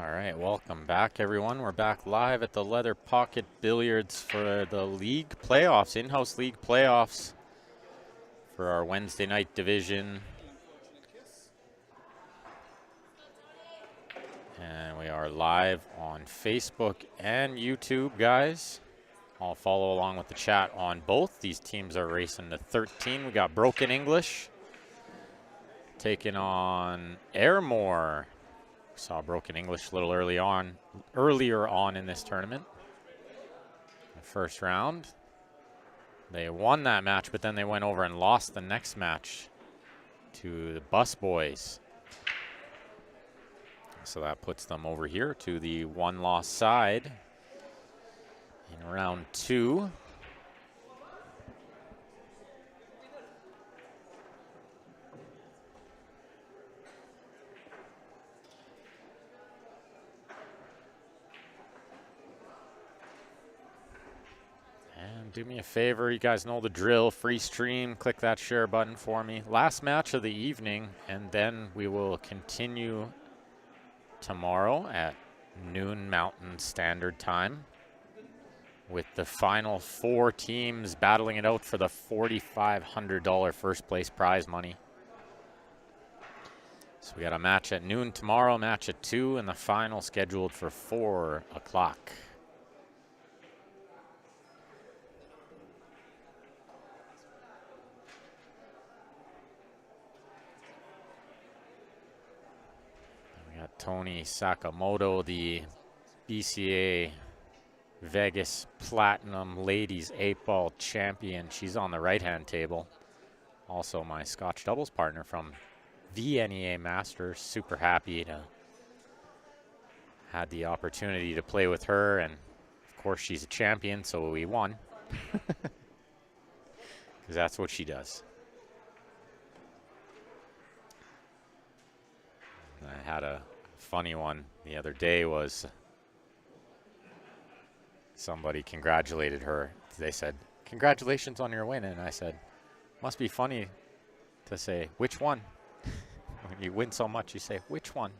All right, welcome back, everyone. We're back live at the Leather Pocket Billiards for the league playoffs, in-house league playoffs for our Wednesday night division. And we are live on Facebook and YouTube, guys. I'll follow along with the chat on both. These teams are racing to 13. We got Broken English taking on Airmore. Saw Broken English a little earlier on in this tournament. The first round, they won that match, but then they went over and lost the next match to the Bus Boys. So that puts them over here to the one-loss side in round two. Do me a favor, you guys know the drill, free stream, click that share button for me. Last match of the evening, and then we will continue tomorrow at noon Mountain Standard Time with the final four teams battling it out for the $4,500 first place prize money. So we got a match at noon tomorrow, match at 2, and the final scheduled for 4 o'clock. Tony Sakamoto, the BCA Vegas Platinum Ladies 8-ball champion. She's on the right-hand table. Also my Scotch doubles partner from VNEA Masters. Super happy to had the opportunity to play with her, and of course she's a champion, so we won. Because that's what she does. I had a funny one the other day. Was somebody congratulated her. They said, "Congratulations on your win." And I said, "Must be funny to say, which one?" When you win so much, you say, "Which one?"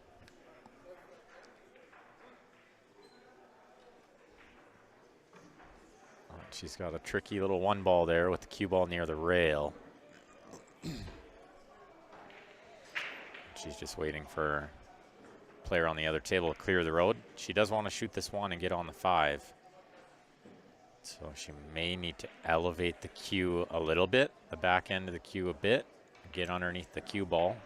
Oh, she's got a tricky little one ball there with the cue ball near the rail. She's just waiting for player on the other table to clear the road. She does want to shoot this one and get on the 5. So she may need to elevate the cue a little bit, the back end of the cue a bit, get underneath the cue ball.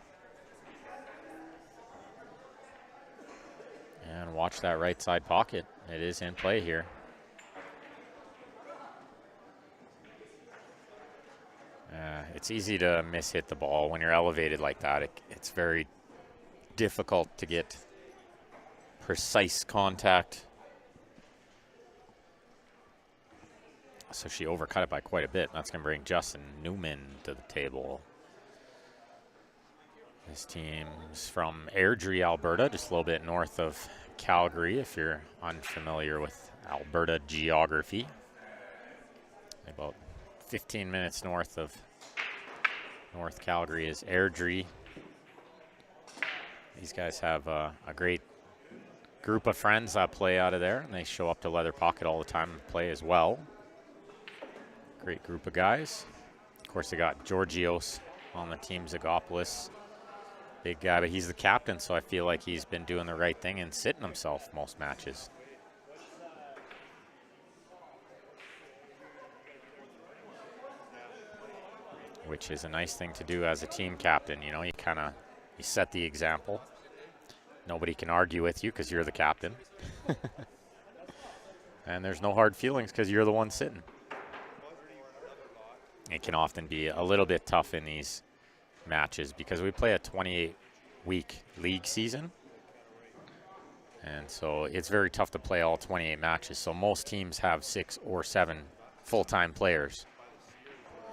And watch that right side pocket. It is in play here. It's easy to miss-hit the ball when you're elevated like that. It's very difficult to get precise contact. So she overcut it by quite a bit. That's going to bring Justin Newman to the table. This team's from Airdrie, Alberta, just a little bit north of Calgary, if you're unfamiliar with Alberta geography. About 15 minutes north of North Calgary is Airdrie. These guys have a great group of friends that play out of there, and they show up to Leather Pocket all the time and play as well. Great group of guys. Of course, they got Georgios on the team, Zagopoulos. Big guy, but he's the captain, so I feel like he's been doing the right thing and sitting himself most matches. Which is a nice thing to do as a team captain. You know, you set the example. Nobody can argue with you because you're the captain. And there's no hard feelings because you're the one sitting. It can often be a little bit tough in these matches because we play a 28-week league season. And so it's very tough to play all 28 matches. So most teams have 6 or 7 full-time players.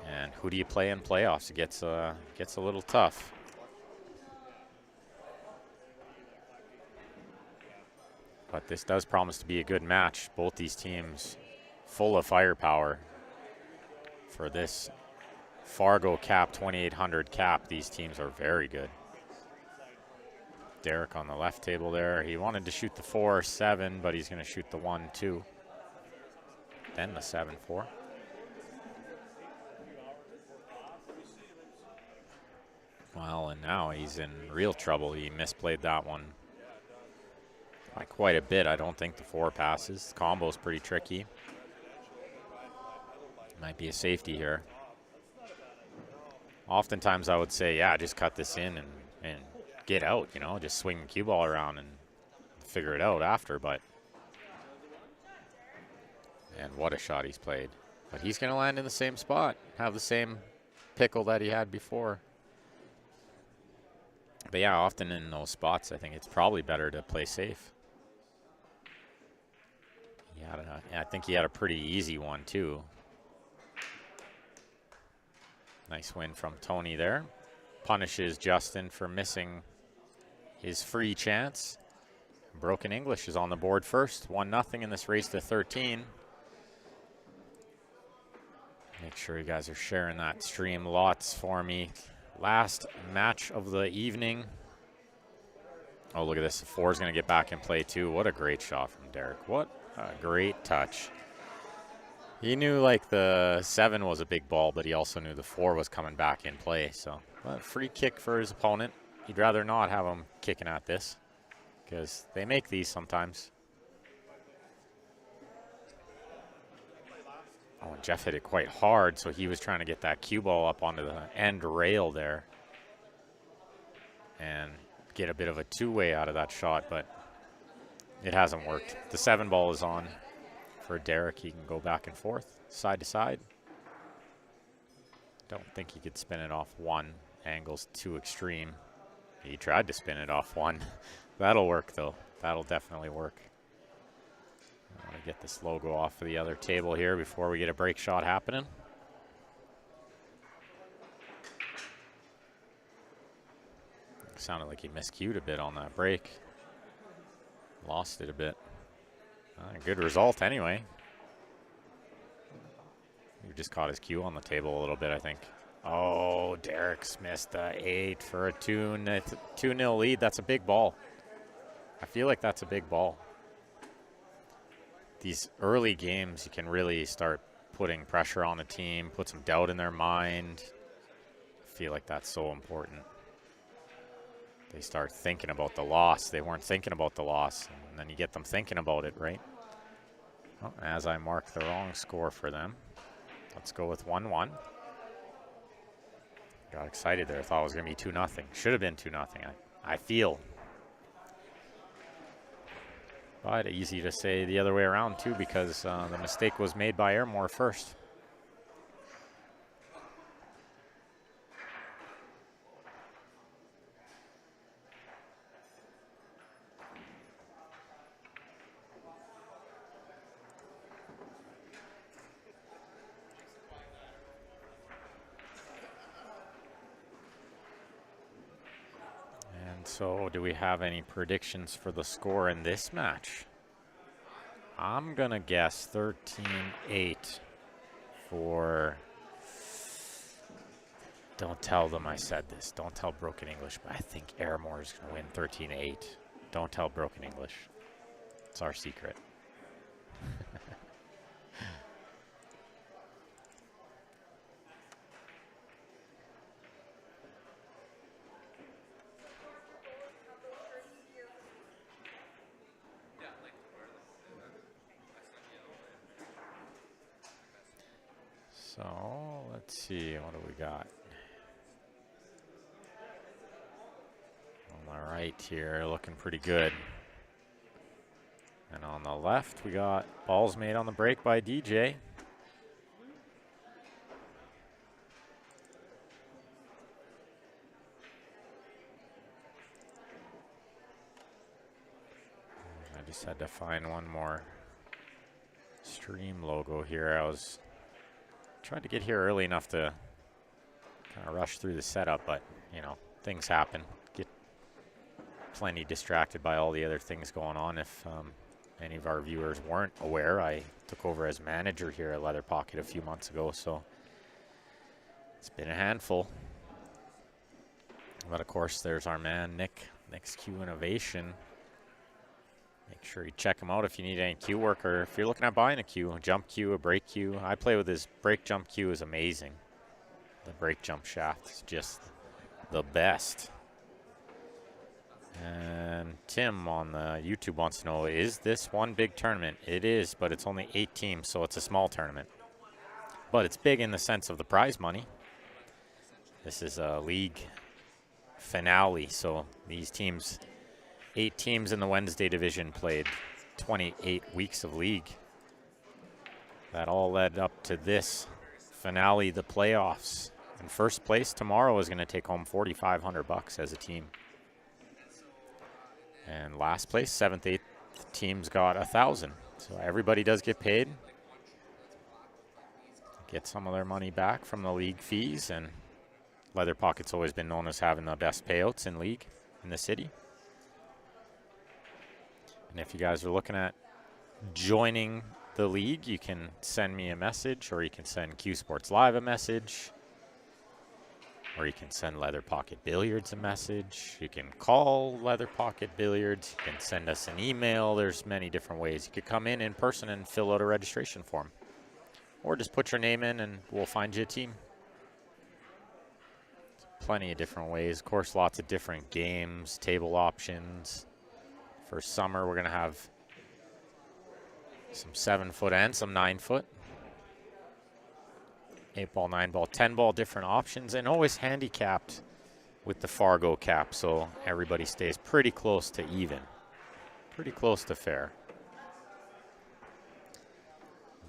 And who do you play in playoffs? It gets a little tough. But this does promise to be a good match. Both these teams full of firepower for this Fargo cap, 2800 cap. These teams are very good. Derek on the left table there. He wanted to shoot the 4-7, but he's going to shoot the 1-2. Then the 7-4. Well, and now he's in real trouble. He misplayed that one by quite a bit. I don't think the 4 passes. The combo's pretty tricky. Might be a safety here. Oftentimes I would say, yeah, just cut this in and get out, you know, just swing the cue ball around and figure it out after, but. And what a shot he's played. But he's going to land in the same spot, have the same pickle that he had before. But yeah, often in those spots, I think it's probably better to play safe. I think he had a pretty easy one too. Nice win from Tony there. Punishes Justin for missing his free chance. Broken English is on the board first. 1-0 in this race to 13. Make sure you guys are sharing that stream lots for me. Last match of the evening. Oh, look at this. The 4 is going to get back in play too. What a great shot from Derek. What a great touch. He knew like the 7 was a big ball, but he also knew the 4 was coming back in play. So a free kick for his opponent. He'd rather not have him kicking at this because they make these sometimes. Oh, and Jeff hit it quite hard, so he was trying to get that cue ball up onto the end rail there and get a bit of a two-way out of that shot, but it hasn't worked. The 7 ball is on for Derek. He can go back and forth, side to side. Don't think he could spin it off 1. Angle's too extreme. He tried to spin it off 1. That'll work, though. That'll definitely work. I want to get this logo off of the other table here before we get a break shot happening. Sounded like he miscued a bit on that break. Lost it a bit. Good result anyway. He just caught his cue on the table a little bit, I think. Oh, Derek's missed the 8 for a 2-0 lead. That's a big ball. I feel like that's a big ball. These early games, you can really start putting pressure on a team, put some doubt in their mind. I feel like that's so important. They start thinking about the loss. They weren't thinking about the loss, and then you get them thinking about it, right? Well, as I mark the wrong score for them, let's go with 1-1. Got excited there. Thought it was going to be 2-0. Should have been 2-0, I feel. But easy to say the other way around, too, because the mistake was made by Airmore first. So do we have any predictions for the score in this match? I'm going to guess 13-8 for... Don't tell them I said this. Don't tell Broken English, but I think Airmore is going to win 13-8. Don't tell Broken English. It's our secret. So let's see, what do we got? On the right here, looking pretty good. And on the left, we got balls made on the break by DJ. I just had to find one more stream logo here. I was tried to get here early enough to kind of rush through the setup, but, you know, things happen. Get plenty distracted by all the other things going on. If any of our viewers weren't aware, I took over as manager here at Leather Pocket a few months ago, so it's been a handful. But, of course, there's our man, Nick Next Cue Innovation. Make sure you check him out if you need any cue work, or if you're looking at buying a cue, a jump cue, a break cue. I play with his break jump cue, is amazing. The break jump shaft is just the best. And Tim on the YouTube wants to know, is this one big tournament? It is, but it's only 8 teams, so it's a small tournament. But it's big in the sense of the prize money. This is a league finale, so these teams, 8 teams in the Wednesday division played 28 weeks of league. That all led up to this finale, the playoffs. And first place tomorrow is going to take home $4,500 as a team. And last place, 7th, 8th teams got $1,000. So everybody does get paid. Get some of their money back from the league fees, and Leather Pocket's always been known as having the best payouts in league in the city. And if you guys are looking at joining the league, you can send me a message, or you can send Cue Sports Live a message, or you can send Leather Pocket Billiards a message. You can call Leather Pocket Billiards. You can send us an email. There's many different ways. You could come in person and fill out a registration form, or just put your name in and we'll find you a team. Plenty of different ways. Of course, lots of different games, table options. For summer, we're going to have some 7-foot and some 9-foot. 8-ball, 9-ball, 10-ball, different options, and always handicapped with the Fargo cap, so everybody stays pretty close to even, pretty close to fair.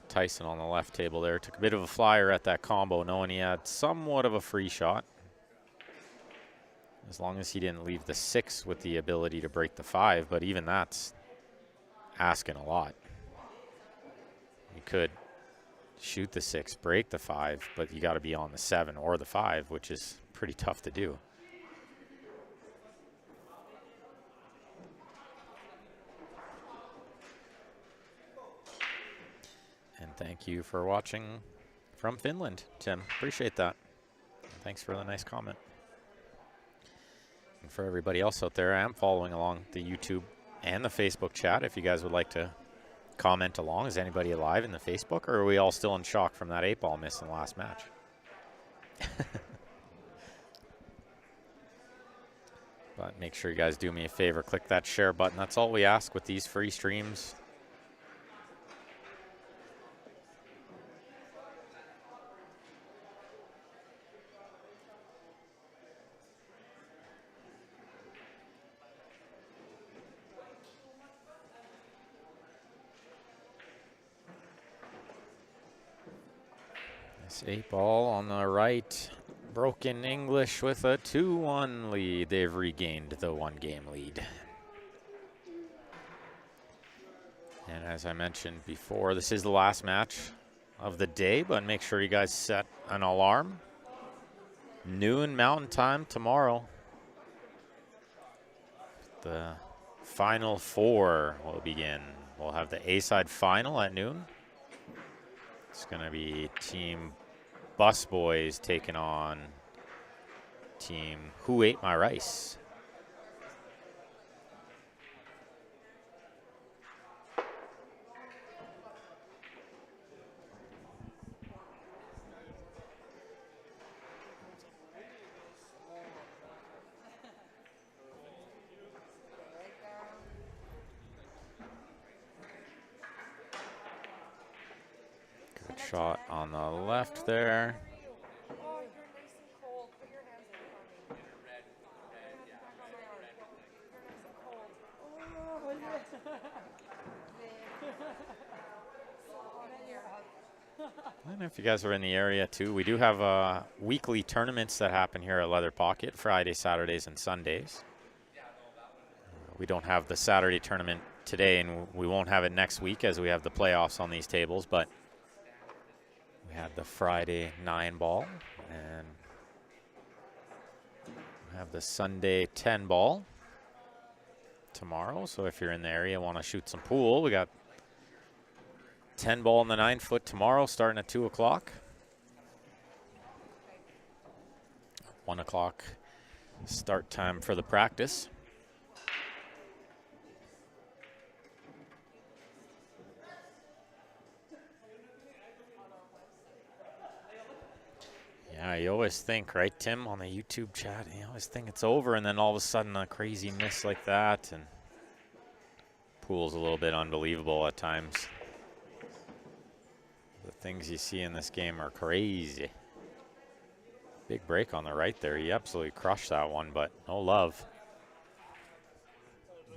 Tyson on the left table there took a bit of a flyer at that combo, knowing he had somewhat of a free shot. As long as he didn't leave the 6 with the ability to break the 5, but even that's asking a lot. You could shoot the 6, break the 5, but you got to be on the 7 or the 5, which is pretty tough to do. And thank you for watching from Finland, Tim. Appreciate that. And thanks for the nice comment. And for everybody else out there, I am following along the YouTube and the Facebook chat. If you guys would like to comment along, is anybody alive in the Facebook, or are we all still in shock from that 8-ball miss in the last match? But make sure you guys do me a favor, click that share button. That's all we ask with these free streams. This 8-ball on the right, Broken English with a 2-1 lead. They've regained the 1-game lead. And as I mentioned before, this is the last match of the day, but make sure you guys set an alarm. Noon Mountain Time tomorrow. The Final Four will begin. We'll have the A-side final at noon. It's going to be Team Busboys taking on Team Who Ate My Rice. Good shot on the left there. I don't know if you guys are in the area too. We do have weekly tournaments that happen here at Leather Pocket, Friday, Saturdays, and Sundays. We don't have the Saturday tournament today, and we won't have it next week as we have the playoffs on these tables, but we have the Friday 9-ball, and we have the Sunday 10-ball tomorrow. So if you're in the area and want to shoot some pool, we got 10-ball in the 9-foot tomorrow starting at 2 o'clock. 1 o'clock start time for the practice. you always think, right, Tim, on the YouTube chat, you always think it's over, and then all of a sudden a crazy miss like that, and pool's a little bit unbelievable at times. The things you see in this game are crazy. Big break on the right there. He absolutely crushed that one, but no love.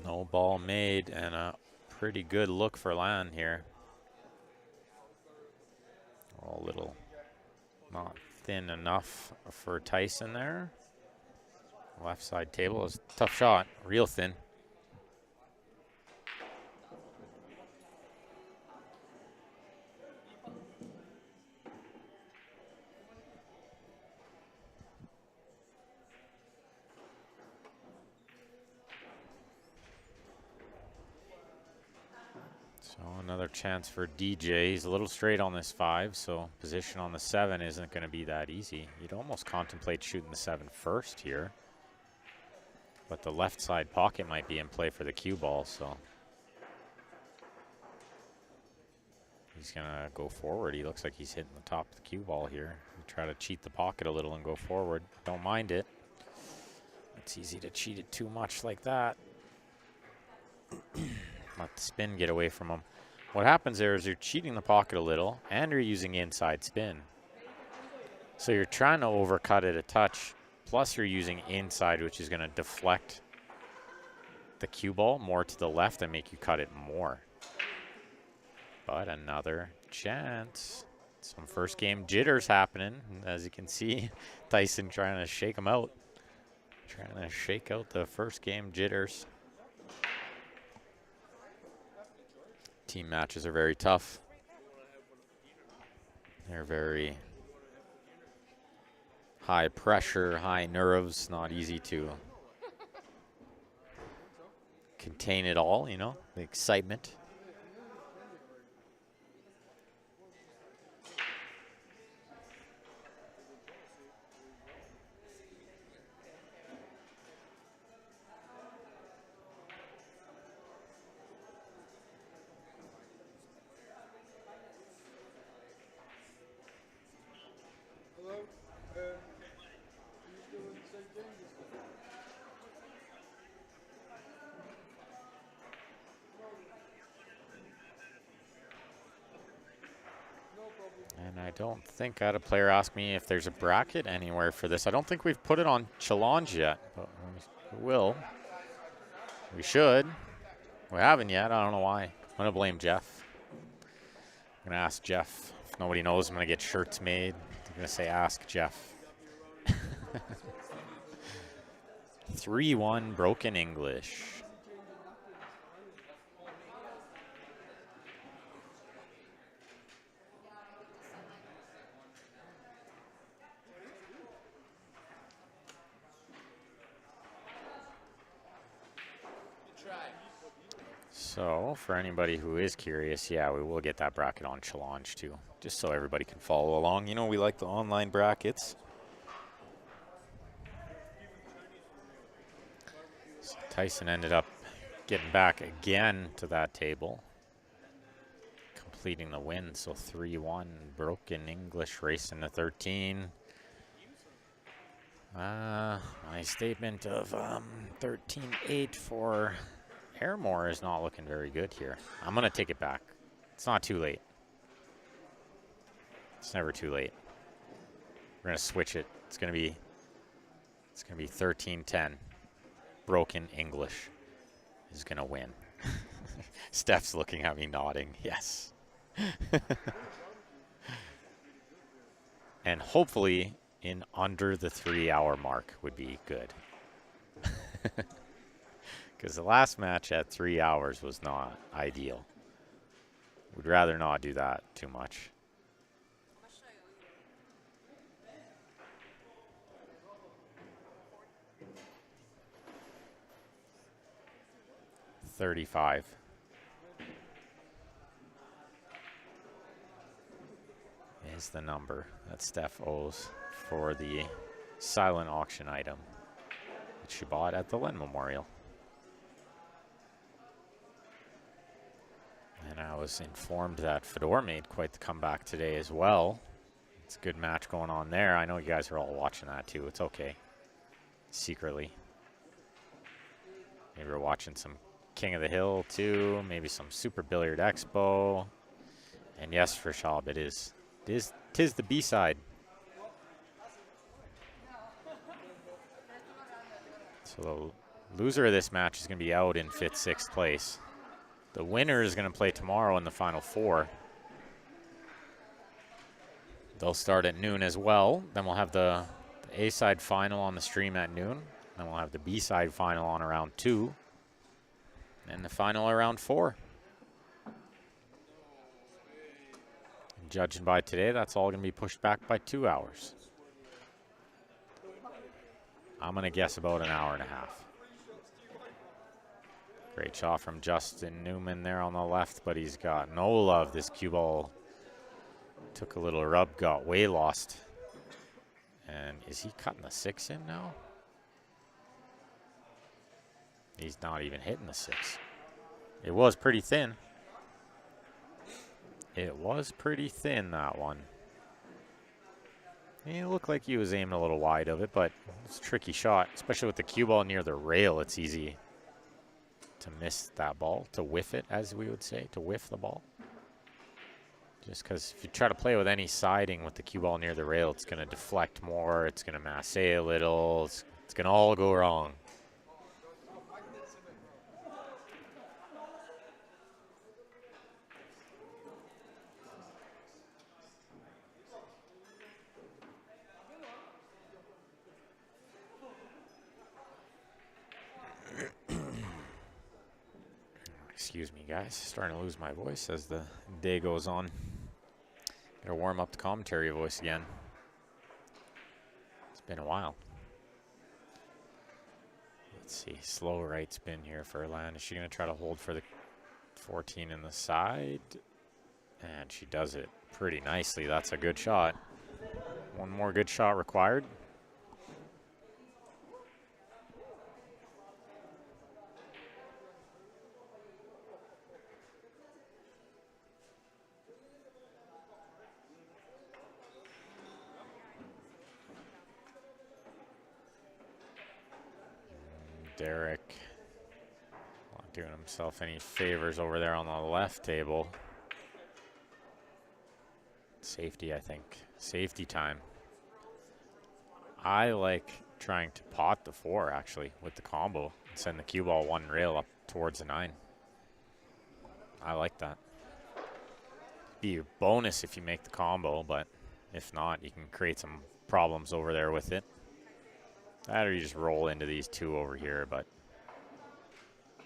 No ball made, and a pretty good look for Lan here. A little not thin enough for Tyson there. Left side table is a tough shot, real thin. So another chance for DJ. He's a little straight on this 5, so position on the 7 isn't going to be that easy. You'd almost contemplate shooting the 7 first here. But the left side pocket might be in play for the cue ball, so he's going to go forward. He looks like he's hitting the top of the cue ball here. Try to cheat the pocket a little and go forward. Don't mind it. It's easy to cheat it too much like that. Let the spin get away from him. What happens there is you're cheating the pocket a little and you're using inside spin. So you're trying to overcut it a touch, plus you're using inside, which is going to deflect the cue ball more to the left and make you cut it more. But another chance. Some first game jitters happening. As you can see, Tyson trying to shake him out. Trying to shake out the first game jitters. Team matches are very tough. They're very high pressure, high nerves, not easy to contain it all, you know, the excitement. And I don't think I had a player ask me if there's a bracket anywhere for this. I don't think we've put it on Challenge yet, but we will. We should. We haven't yet. I don't know why. I'm going to blame Jeff. I'm going to ask Jeff. If nobody knows, I'm going to get shirts made. I'm going to say, ask Jeff. 3-1 Broken English. So, for anybody who is curious, yeah, we will get that bracket on Challenge too, just so everybody can follow along. You know, we like the online brackets. So Tyson ended up getting back again to that table, completing the win. So 3-1 Broken English racing to 13. My statement of 13-8 for Airmore is not looking very good here. I'm going to take it back. It's not too late. It's never too late. We're going to switch it. It's going to be 13-10. Broken English is going to win. Steph's looking at me nodding. Yes. And hopefully in under the 3-hour mark would be good. Because the last match at 3 hours was not ideal. We'd rather not do that too much. $35 is the number that Steph owes for the silent auction item that she bought at the Len Memorial. And I was informed that Fedor made quite the comeback today as well. It's a good match going on there. I know you guys are all watching that too. It's okay. Secretly. Maybe we're watching some King of the Hill too. Maybe some Super Billiard Expo. And yes, for Schaub, it is. Tis the B-side. So the loser of this match is going to be out in 5th, 6th place. The winner is going to play tomorrow in the Final Four. They'll start at noon as well. Then we'll have the A-side final on the stream at noon. Then we'll have the B-side final on around 2. And the final around 4. And judging by today, that's all going to be pushed back by 2 hours. I'm going to guess about an hour and a half. Great shot from Justin Newman there on the left, but he's got no love. This cue ball took a little rub, got way lost. And is he cutting the 6 in now? He's not even hitting the 6. It was pretty thin. It was pretty thin, that one. It looked like he was aiming a little wide of it, but it's a tricky shot, especially with the cue ball near the rail. It's easy to miss that ball, to whiff it, as we would say, to whiff the ball. Just because if you try to play with any siding with the cue ball near the rail, it's going to deflect more, it's going to masse a little, it's going to all go wrong. Excuse me, guys. Starting to lose my voice as the day goes on. Gotta warm up the commentary voice again. It's been a while. Let's see. Slow right spin here for Erland. Is she going to try to hold for the 14 in the side? And she does it pretty nicely. That's a good shot. One more good shot required. Derek not doing himself any favors over there on the left table. Safety, I think. Safety time. I like trying to pot the 4, actually, with the combo and send the cue ball one rail up towards the 9. I like that. Be a bonus if you make the combo, but if not, you can create some problems over there with it. That or you just roll into these 2 over here, but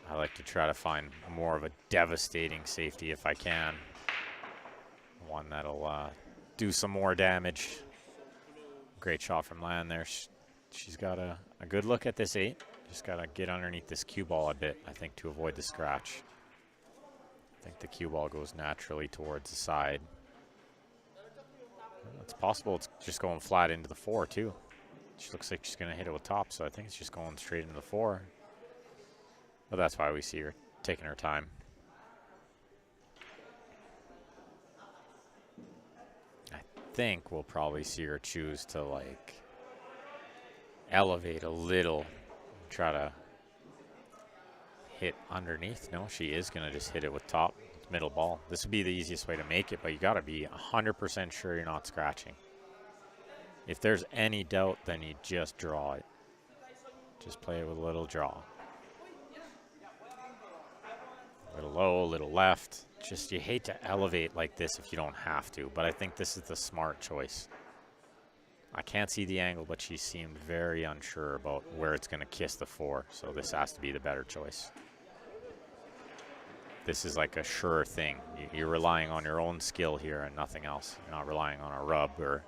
I like to try to find more of a devastating safety if I can. One that'll do some more damage. Great shot from Land there. She's got a good look at this 8. Just got to get underneath this cue ball a bit, I think, to avoid the scratch. I think the cue ball goes naturally towards the side. It's possible it's just going flat into the 4, too. She looks like she's going to hit it with top, so I think it's just going straight into the 4. But that's why we see her taking her time. I think we'll probably see her choose to, like, elevate a little, try to hit underneath. No, she is going to just hit it with top, middle ball. This would be the easiest way to make it, but you got to be 100% sure you're not scratching. If there's any doubt, then you just draw it. Just play it with a little draw. A little low, a little left. Just, you hate to elevate like this if you don't have to, but I think this is the smart choice. I can't see the angle, but she seemed very unsure about where it's going to kiss the 4, so this has to be the better choice. This is like a sure thing. You're relying on your own skill here and nothing else. You're not relying on a rub or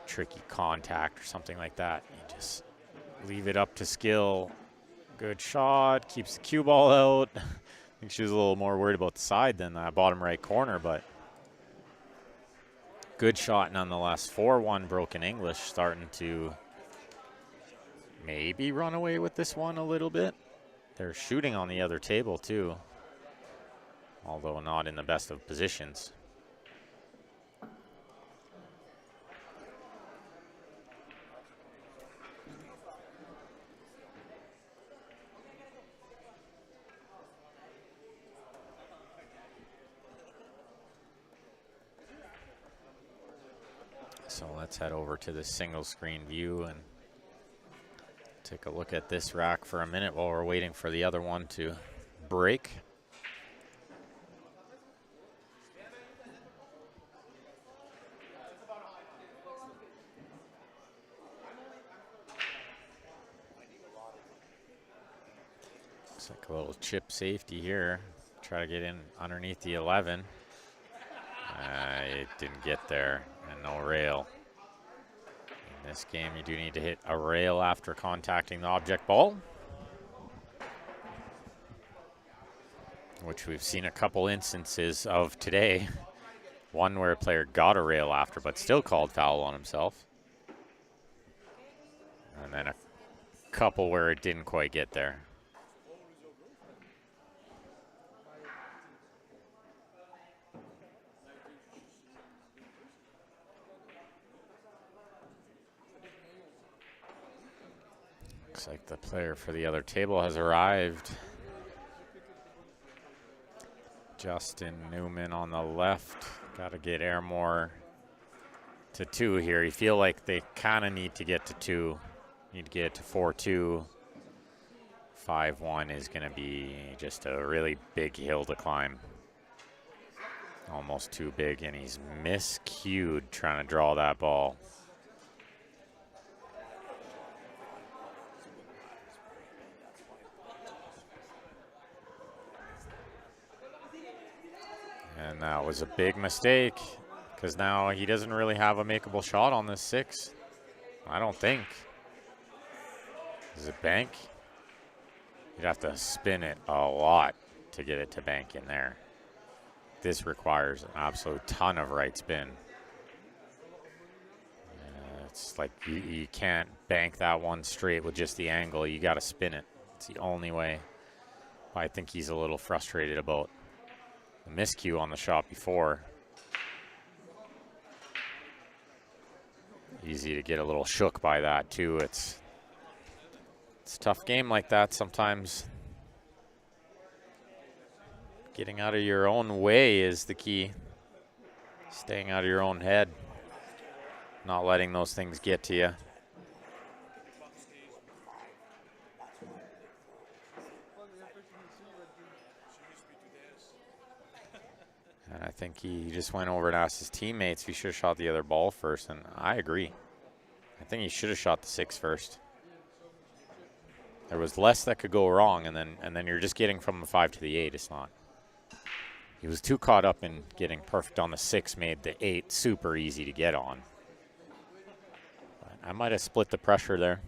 tricky contact or something like that. You just leave it up to skill. Good shot, keeps the cue ball out. I think she was a little more worried about the side than that bottom right corner, but good shot nonetheless. 4-1 Broken English, starting to maybe run away with this one a little bit. They're shooting on the other table too, although not in the best of positions. So let's head over to the single screen view and take a look at this rack for a minute while we're waiting for the other one to break. Looks like a little chip safety here. Try to get in underneath the 11. It didn't get there, and no rail. In this game, you do need to hit a rail after contacting the object ball, which we've seen a couple instances of today. One where a player got a rail after, but still called foul on himself. And then a couple where it didn't quite get there. Looks like the player for the other table has arrived. Justin Newman on the left. Got to get Airmore to 2 here. You feel like they kind of need to get to 2. Need to get to 4-2. 5-1 is going to be just a really big hill to climb. Almost too big, and he's miscued trying to draw that ball. And that was a big mistake, because now he doesn't really have a makeable shot on this 6. I don't think. Is it bank? You'd have to spin it a lot to get it to bank in there. This requires an absolute ton of right spin. It's like you can't bank that one straight with just the angle. You got to spin it. It's the only way. I think he's a little frustrated about the miscue on the shot before. Easy to get a little shook by that too. It's a tough game like that sometimes. Getting out of your own way is the key. Staying out of your own head. Not letting those things get to you. And I think he just went over and asked his teammates if he should have shot the other ball first, and I agree. I think he should have shot the 6 first. There was less that could go wrong, and then you're just getting from the 5 to the 8. It's not. He was too caught up in getting perfect on the 6, made the 8 super easy to get on. But I might have split the pressure there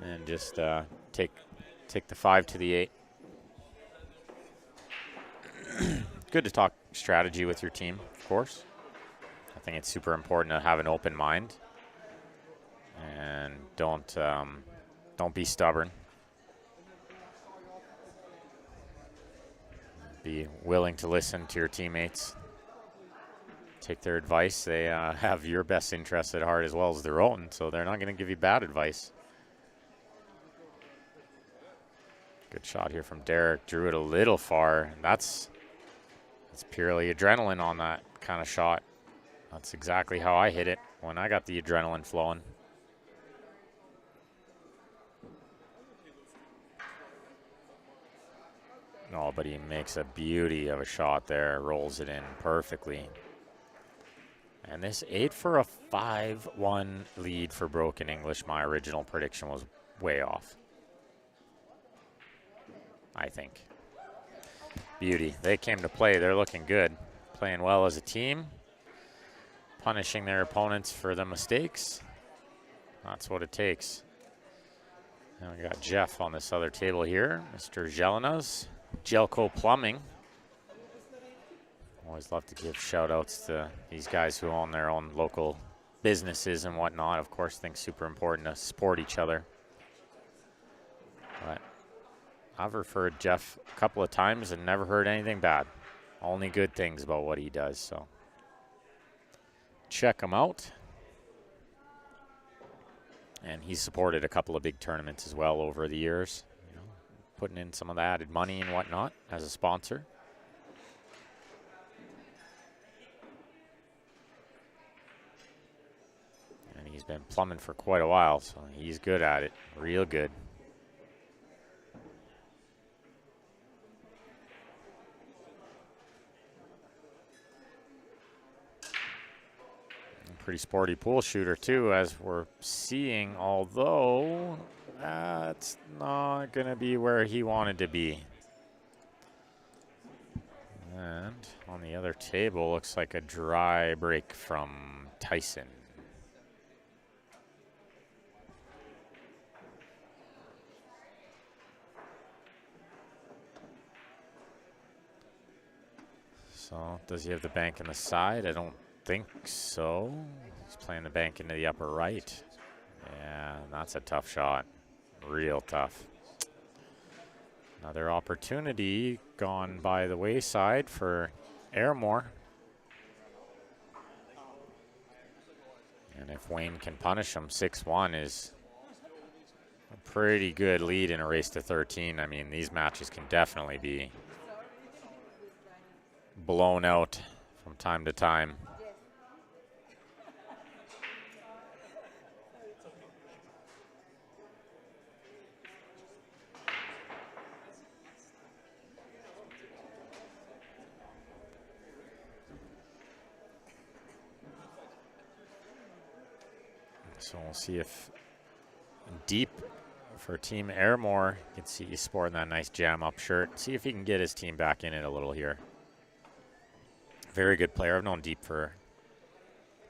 and just take the 5 to the 8. Good to talk strategy with your team, of course. I think it's super important to have an open mind and don't be stubborn. Be willing to listen to your teammates. Take their advice. They have your best interests at heart as well as their own, so they're not going to give you bad advice. Good shot here from Derek. Drew it a little far. That's purely adrenaline on that kind of shot. That's exactly how I hit it when I got the adrenaline flowing. Oh, but he makes a beauty of a shot there, rolls it in perfectly. And this 8 for a 5-1 lead for Broken English. My original prediction was way off, I think. Beauty. They came to play. They're looking good. Playing well as a team. Punishing their opponents for the mistakes. That's what it takes. And we got Jeff on this other table here. Mr. Jelenas. Gelco Plumbing. Always love to give shout outs to these guys who own their own local businesses and whatnot. Of course, I think super important to support each other. But I've referred Jeff a couple of times and never heard anything bad. Only good things about what he does, so check him out. And he's supported a couple of big tournaments as well over the years, you know, putting in some of the added money and whatnot as a sponsor. been plumbing for quite a while, so he's good at it, real good. Pretty sporty pool shooter too, as we're seeing, although that's not going to be where he wanted to be. And on the other table, looks like a dry break from Tyson. So does he have the bank in the side? I don't think so. He's playing the bank into the upper right. Yeah, that's a tough shot. Real tough. Another opportunity gone by the wayside for Airmore. And if Wayne can punish him, 6-1 is a pretty good lead in a race to 13. I mean, these matches can definitely be blown out from time to time. So we'll see if Deep for Team Airmore, you can see he's sporting that nice jam up shirt. See if he can get his team back in it a little here. Very good player. I've known Deep for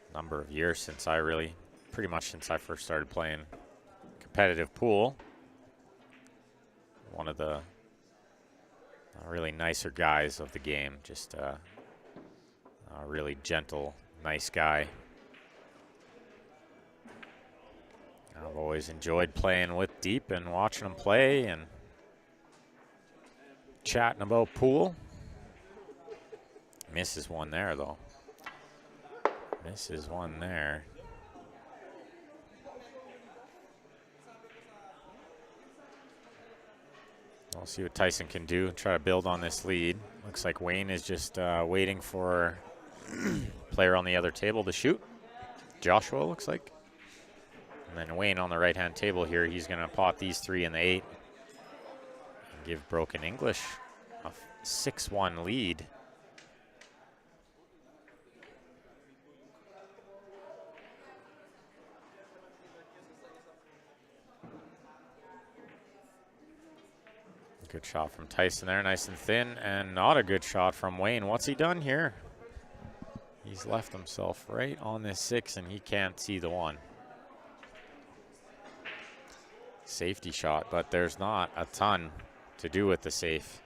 a number of years, since pretty much since I first started playing competitive pool. One of the really nicer guys of the game. Just a really gentle, nice guy. I've always enjoyed playing with Deep and watching him play and chatting about pool. Misses one there, though. Misses one there. We'll see what Tyson can do, try to build on this lead. Looks like Wayne is just waiting for player on the other table to shoot. Joshua, looks like. And then Wayne on the right-hand table here, he's going to pot these three in the 8 and give Broken English a 6-1 lead. Good shot from Tyson there, nice and thin, and not a good shot from Wayne. What's he done here? He's left himself right on this 6, and he can't see the 1. Safety shot, but there's not a ton to do with the safe.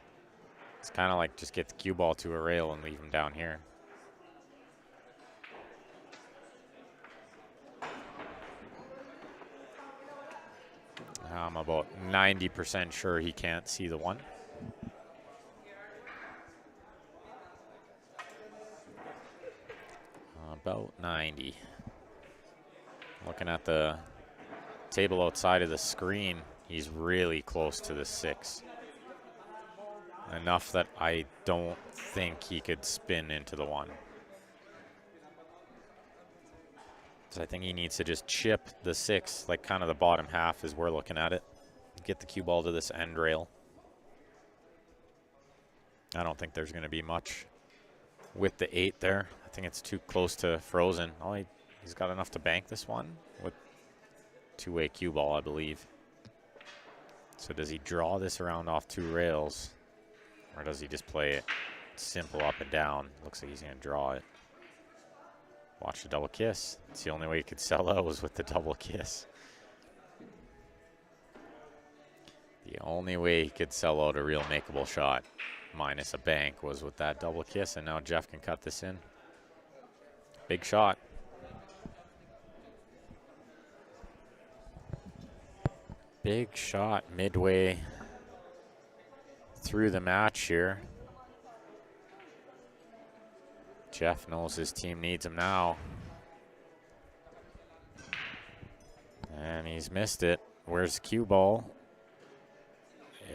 It's kind of like just get the cue ball to a rail and leave him down here. I'm about 90% sure he can't see the 1. About 90. Looking at the table outside of the screen, he's really close to the 6. Enough that I don't think he could spin into the 1. So I think he needs to just chip the 6, like kind of the bottom half as we're looking at it. Get the cue ball to this end rail. I don't think there's going to be much with the 8 there. I think it's too close to frozen. Oh, he's got enough to bank this one with two-way cue ball, I believe. So does he draw this around off 2 rails, or does he just play it simple up and down? Looks like he's going to draw it. Watch the double kiss. It's the only way he could sell out was with the double kiss. The only way he could sell out a real makeable shot minus a bank was with that double kiss, and now Jeff can cut this in. Big shot. Big shot midway through the match here. Jeff knows his team needs him now. And he's missed it. Where's the cue ball?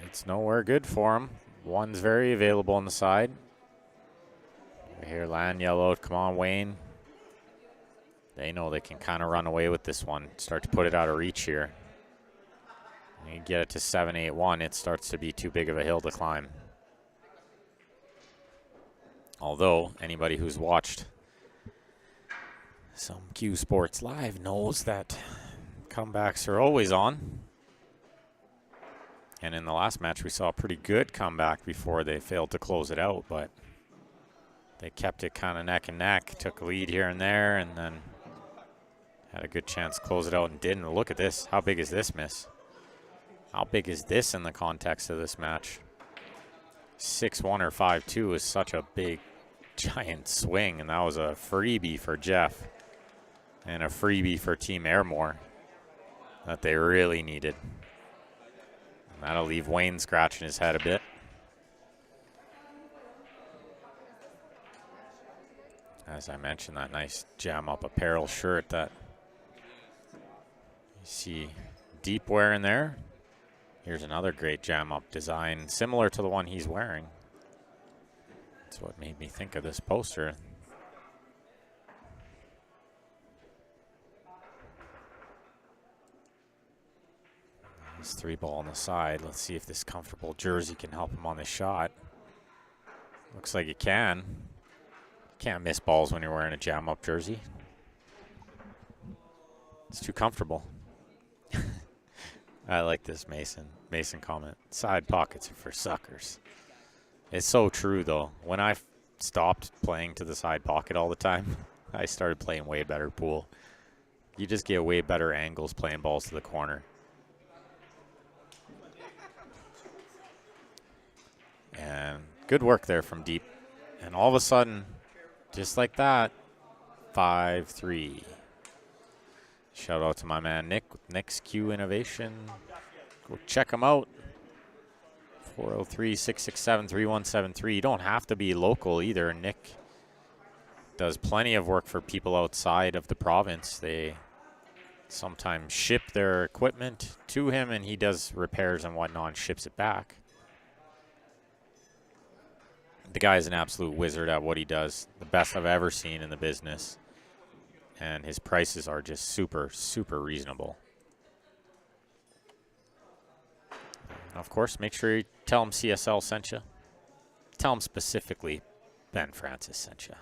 It's nowhere good for him. 1's very available on the side. We hear land yellowed. Come on, Wayne. They know they can kind of run away with this one, start to put it out of reach here. You get it to 7-8-1, it starts to be too big of a hill to climb. Although anybody who's watched some Q Sports Live knows that comebacks are always on. And in the last match, we saw a pretty good comeback before they failed to close it out, but they kept it kind of neck and neck, took a lead here and there, and then had a good chance to close it out and didn't. Look at this. How big is this miss? How big is this in the context of this match? 6-1 or 5-2 is such a big, giant swing, and that was a freebie for Jeff and a freebie for Team Airmore that they really needed. And that'll leave Wayne scratching his head a bit. As I mentioned, that nice Jam Up apparel shirt that you see Deep wearing there. Here's another great Jam Up design, similar to the one he's wearing. That's what made me think of this poster. His 3-ball on the side. Let's see if this comfortable jersey can help him on the shot. Looks like it can. Can't miss balls when you're wearing a Jam Up jersey. It's too comfortable. I like this Mason comment. Side pockets are for suckers. It's so true, though. When I stopped playing to the side pocket all the time, I started playing way better pool. You just get way better angles playing balls to the corner. And good work there from Deep. And all of a sudden, just like that, 5-3. Shout out to my man Nick with Nick's Q Innovation. Go check him out. 403-667-3173. You don't have to be local either. Nick does plenty of work for people outside of the province. They sometimes ship their equipment to him, and he does repairs and whatnot and ships it back. The guy is an absolute wizard at what he does. The best I've ever seen in the business. And his prices are just super, super reasonable. And of course, make sure you tell him CSL sent you. Tell him specifically Ben Francis sent you.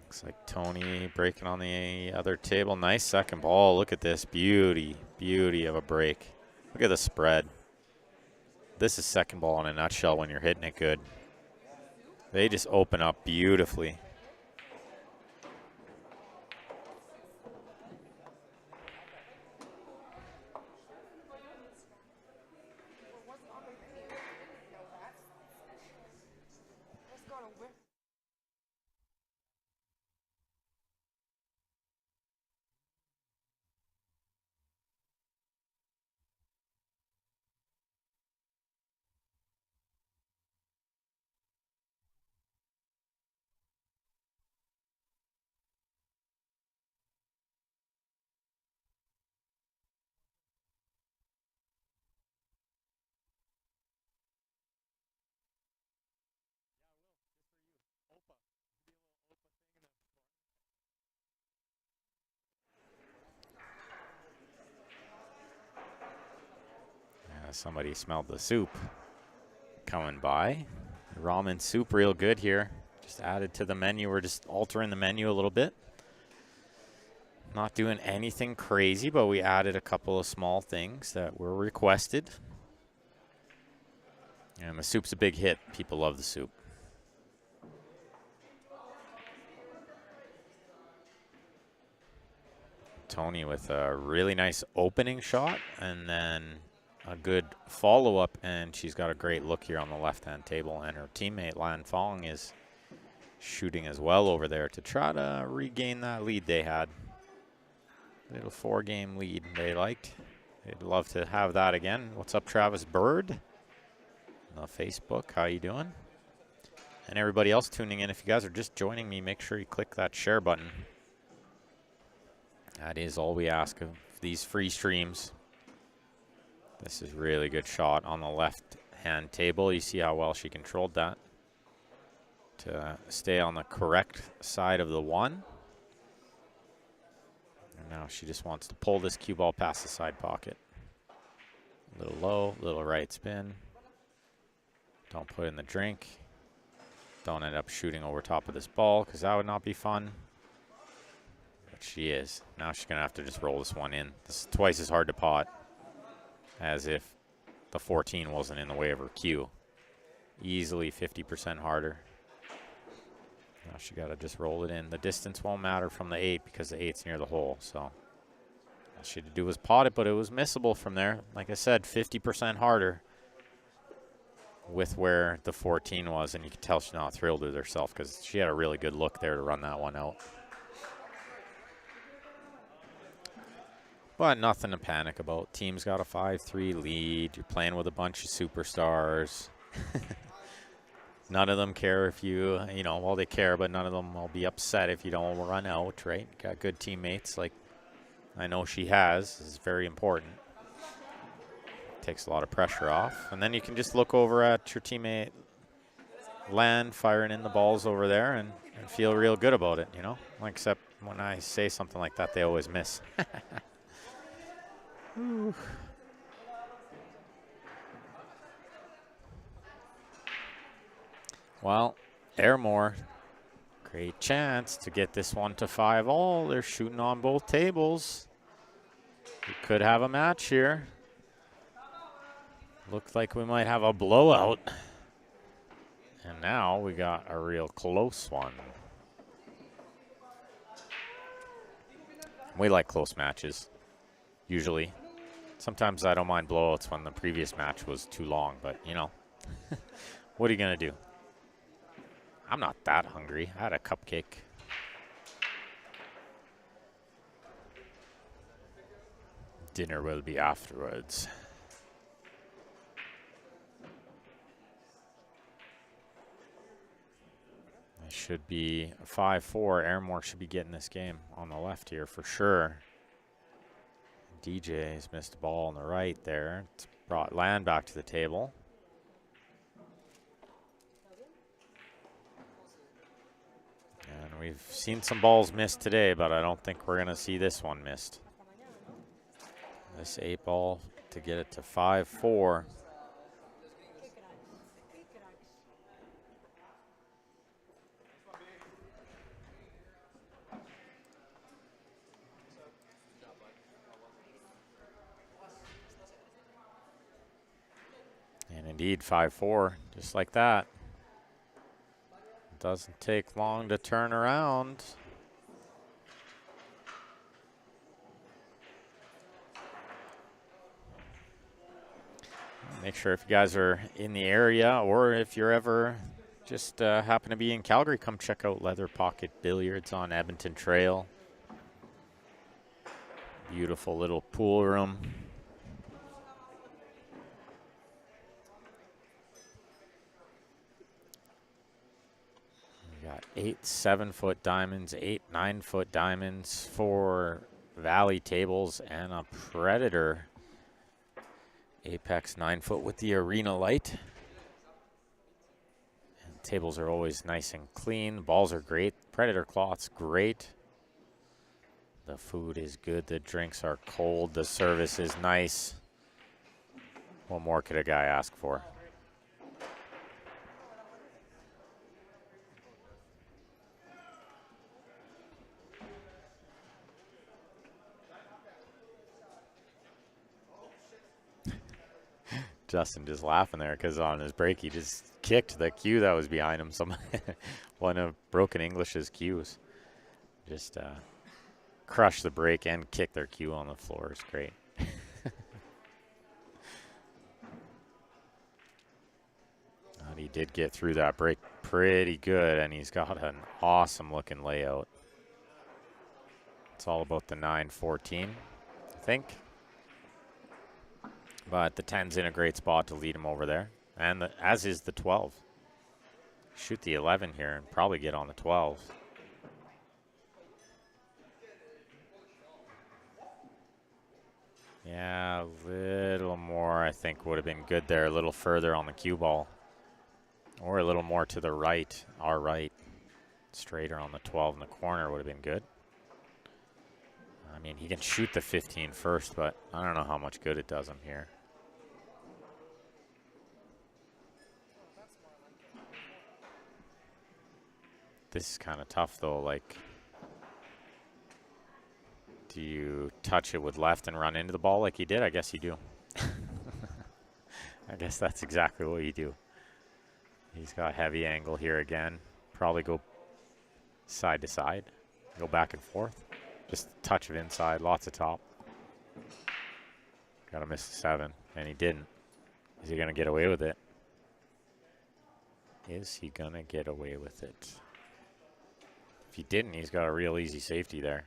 Looks like Tony breaking on the other table. Nice second ball. Look at this. Beauty. Beauty of a break. Look at the spread. This is second ball in a nutshell when you're hitting it good. They just open up beautifully. Somebody smelled the soup coming by. Ramen soup, real good here. Just added to the menu. We're just altering the menu a little bit. Not doing anything crazy, but we added a couple of small things that were requested. And the soup's a big hit. People love the soup. Tony with a really nice opening shot, and then a good follow-up, and she's got a great look here on the left-hand table, and her teammate Lan Fong is shooting as well over there to try to regain that lead they had. Little 4-game lead they liked. They'd love to have that again. What's up, Travis Bird? On Facebook, how you doing? And everybody else tuning in, if you guys are just joining me, make sure you click that share button. That is all we ask of these free streams. This is really good shot on the left-hand table. You see how well she controlled that to stay on the correct side of the 1. And now she just wants to pull this cue ball past the side pocket. A little low, little right spin. Don't put in the drink. Don't end up shooting over top of this ball because that would not be fun. But she is. Now she's going to have to just roll this one in. This is twice as hard to pot as if the 14 wasn't in the way of her cue. Easily 50% harder. Now she got to just roll it in. The distance won't matter from the 8 because the 8's near the hole. So all she had to do was pot it, but it was missable from there. Like I said, 50% harder with where the 14 was, and you can tell she's not thrilled with herself because she had a really good look there to run that one out. But nothing to panic about. Team's got a 5-3 lead. You're playing with a bunch of superstars. None of them care if you know, well, they care, but none of them will be upset if you don't run out, right? Got good teammates like I know she has. This is very important. Takes a lot of pressure off. And then you can just look over at your teammate Land firing in the balls over there and feel real good about it, you know? Except when I say something like that, they always miss. Well, Airmore, great chance to get this one to 5-all. They're shooting on both tables. We could have a match here. Looks like we might have a blowout. And now we got a real close one. We like close matches, usually. Sometimes I don't mind blowouts when the previous match was too long, but, you know, what are you going to do? I'm not that hungry. I had a cupcake. Dinner will be afterwards. It should be 5-4. Airmore should be getting this game on the left here for sure. DJ has missed a ball on the right there. It's brought Land back to the table. And we've seen some balls missed today, but I don't think we're going to see this one missed. This 8 ball to get it to 5-4. And indeed, 5-4, just like that. Doesn't take long to turn around. Make sure if you guys are in the area or if you're ever just happen to be in Calgary, come check out Leather Pocket Billiards on Edmonton Trail. Beautiful little pool room. We got 8 7-foot diamonds, 8 9-foot diamonds, 4 Valley tables, and a Predator Apex 9-foot with the arena light. And tables are always nice and clean. The balls are great. Predator cloth's great. The food is good. The drinks are cold. The service is nice. What more could a guy ask for? Justin just laughing there because on his break he just kicked the cue that was behind him. One of Broken English's cues. Just crushed the break and kicked their cue on the floor. It's great. And he did get through that break pretty good, and he's got an awesome looking layout. It's all about the 9-14, I think. But the 10's in a great spot to lead him over there, and as is the 12. shoot the 11 here and probably get on the 12. Yeah, a little more I think would have been good there, a little further on the cue ball. Or a little more to the right, our right. Straighter on the 12 in the corner would have been good. I mean, he can shoot the 15 first, but I don't know how much good it does him here. This is kind of tough, though. Like, do you touch it with left and run into the ball like he did? I guess you do. I guess that's exactly what you do. He's got heavy angle here again. Probably go side to side. Go back and forth. Just a touch of inside, lots of top. Got to miss the 7, and he didn't. Is he going to get away with it? Is he going to get away with it? If he didn't, he's got a real easy safety there.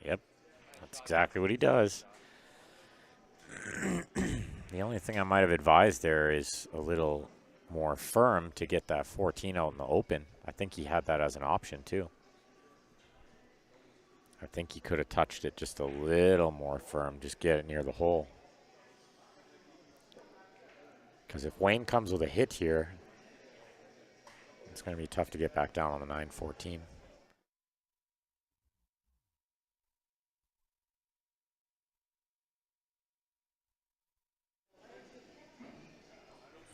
Yep, that's exactly what he does. The only thing I might have advised there is a little more firm to get that 14 out in the open. I think he had that as an option too. I think he could have touched it just a little more firm, just get it near the hole. Because if Wayne comes with a hit here, it's going to be tough to get back down on the 9-14.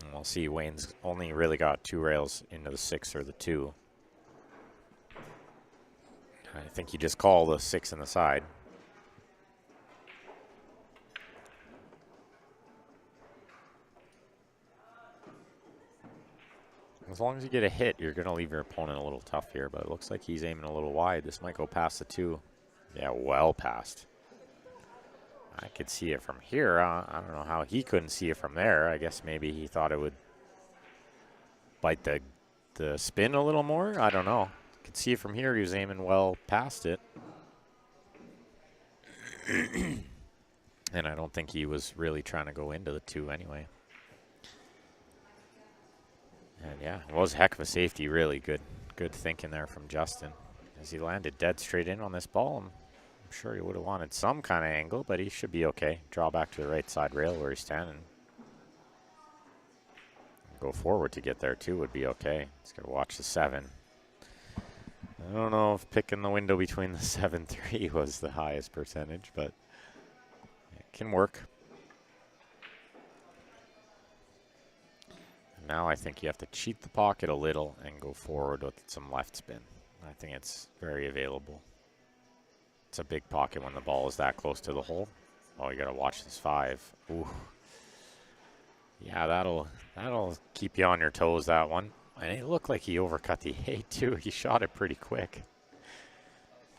And we'll see. Wayne's only really got 2 rails into the 6 or the 2. I think you just call the 6 in the side. As long as you get a hit, you're going to leave your opponent a little tough here, but it looks like he's aiming a little wide. This might go past the 2. Yeah, well past. I could see it from here. I don't know how he couldn't see it from there. I guess maybe he thought it would bite the spin a little more. I don't know. Could see it from here. He was aiming well past it. And I don't think he was really trying to go into the 2 anyway. And yeah, it was a heck of a safety. Really good thinking there from Justin. As he landed dead straight in on this ball, I'm sure he would have wanted some kind of angle, but he should be okay. Draw back to the right side rail where he's standing. Go forward to get there too would be okay. He's got to watch the 7. I don't know if picking the window between the 7-3 was the highest percentage, but it can work. Now I think you have to cheat the pocket a little and go forward with some left spin. I think it's very available. It's a big pocket when the ball is that close to the hole. Oh, you got to watch this 5. Ooh. Yeah, that'll keep you on your toes, that one. And it looked like he overcut the 8 too. He shot it pretty quick.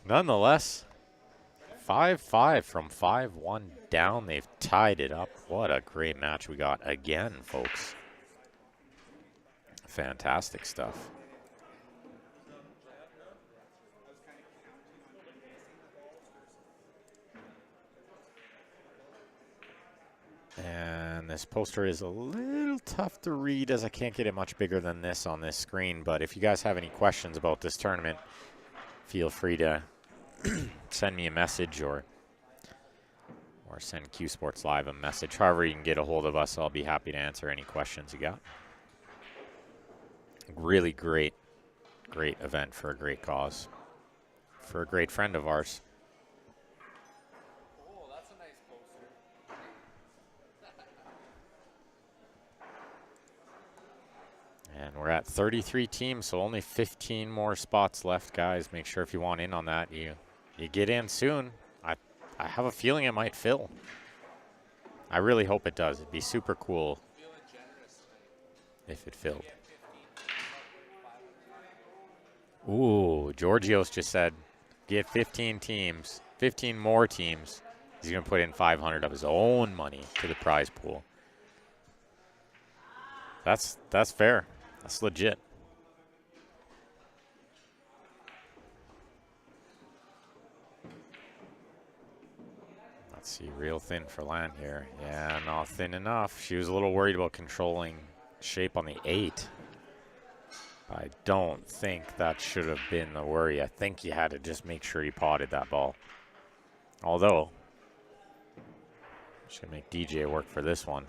Nonetheless, 5-5 from 5-1 down. They've tied it up. What a great match we got again, folks. Fantastic stuff. And this poster is a little tough to read as I can't get it much bigger than this on this screen. But if you guys have any questions about this tournament, feel free to send me a message or send Q Sports Live a message. However you can get a hold of us, I'll be happy to answer any questions you got. Really great event for a great cause, for a great friend of ours. Oh, that's a nice poster. And we're at 33 teams, so only 15 more spots left, guys. Make sure if you want in on that, you get in soon. I have a feeling it might fill. I really hope it does. It'd be super cool if it filled. Ooh, Georgios just said, get 15 teams, 15 more teams. He's going to put in 500 of his own money to the prize pool. That's fair. That's legit. Let's see, real thin for Lan here. Yeah, not thin enough. She was a little worried about controlling shape on the 8. I don't think that should have been the worry. I think you had to just make sure he potted that ball. Although, just going to make DJ work for this one.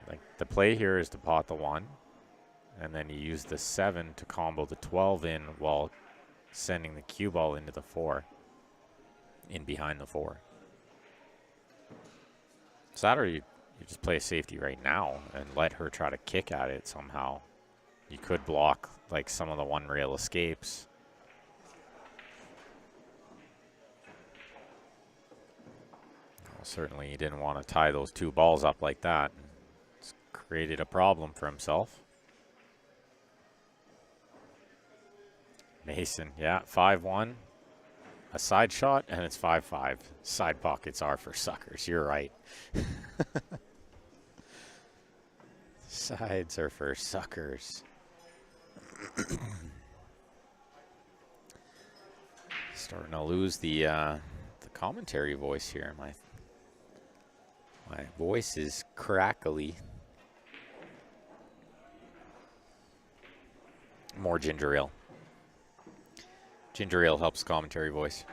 Like the play here is to pot the 1, and then you use the 7 to combo the 12 in while sending the cue ball into the 4, in behind the 4. Saturday, you just play a safety right now and let her try to kick at it somehow. You could block like some of the one rail escapes. Well, certainly he didn't want to tie those 2 balls up like that. It's created a problem for himself. Mason, yeah, 5-1. A side shot, and it's 5-5. Side pockets are for suckers. You're right. Sides are for suckers. Starting to lose the commentary voice here. My voice is crackly. More ginger ale. Ginger ale helps commentary voice.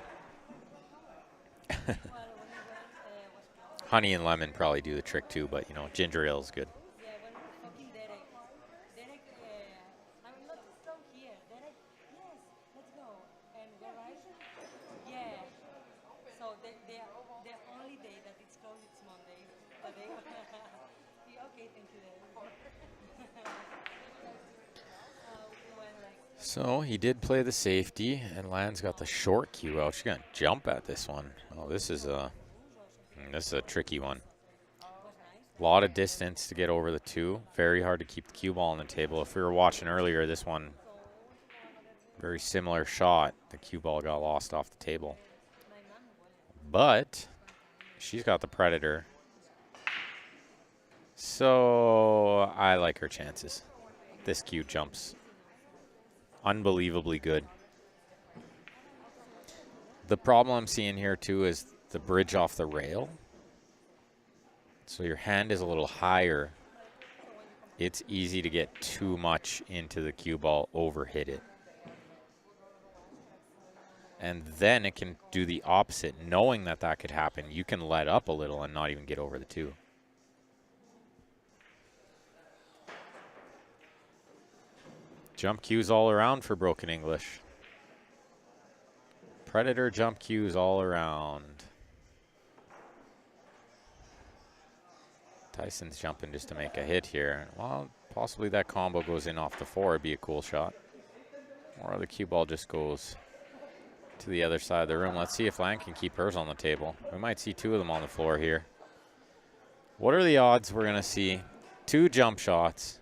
Honey and lemon probably do the trick too, but you know, ginger ale is good. So he did play the safety, and Land's got the short cue out. She's gonna jump at this one. Oh, this is a tricky one. A lot of distance to get over the 2. Very hard to keep the cue ball on the table. If we were watching earlier, this one, very similar shot. The cue ball got lost off the table. But she's got the Predator. So I like her chances. This cue jumps unbelievably good. The problem I'm seeing here too is the bridge off the rail. So your hand is a little higher. It's easy to get too much into the cue ball, overhit it. And then it can do the opposite. Knowing that that could happen, you can let up a little and not even get over the 2. Jump cues all around for Broken English. Predator jump cues all around. Tyson's jumping just to make a hit here. Well, possibly that combo goes in off the 4. It'd be a cool shot. Or the cue ball just goes to the other side of the room. Let's see if Land can keep hers on the table. We might see 2 of them on the floor here. What are the odds we're going to see 2 jump shots,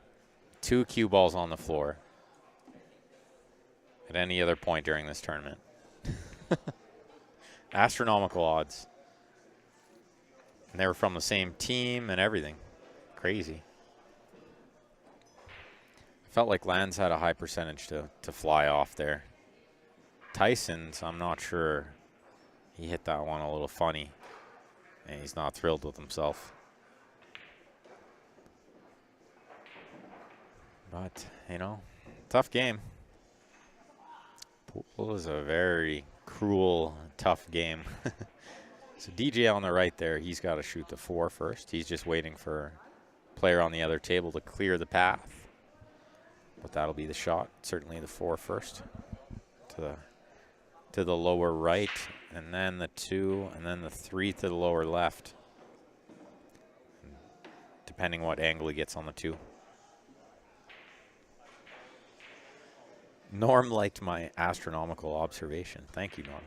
2 cue balls on the floor at any other point during this tournament? Astronomical odds. And they were from the same team and everything. Crazy. I felt like Land's had a high percentage to fly off there. Tyson's, I'm not sure. He hit that one a little funny. And he's not thrilled with himself. But, you know, tough game. Pool is a very cruel, tough game. So DJ on the right there, he's got to shoot the 4 first. He's just waiting for a player on the other table to clear the path. But that'll be the shot. Certainly the 4 first. To the lower right, and then the 2, and then the 3 to the lower left. Depending what angle he gets on the 2. Norm liked my astronomical observation. Thank you, Norm.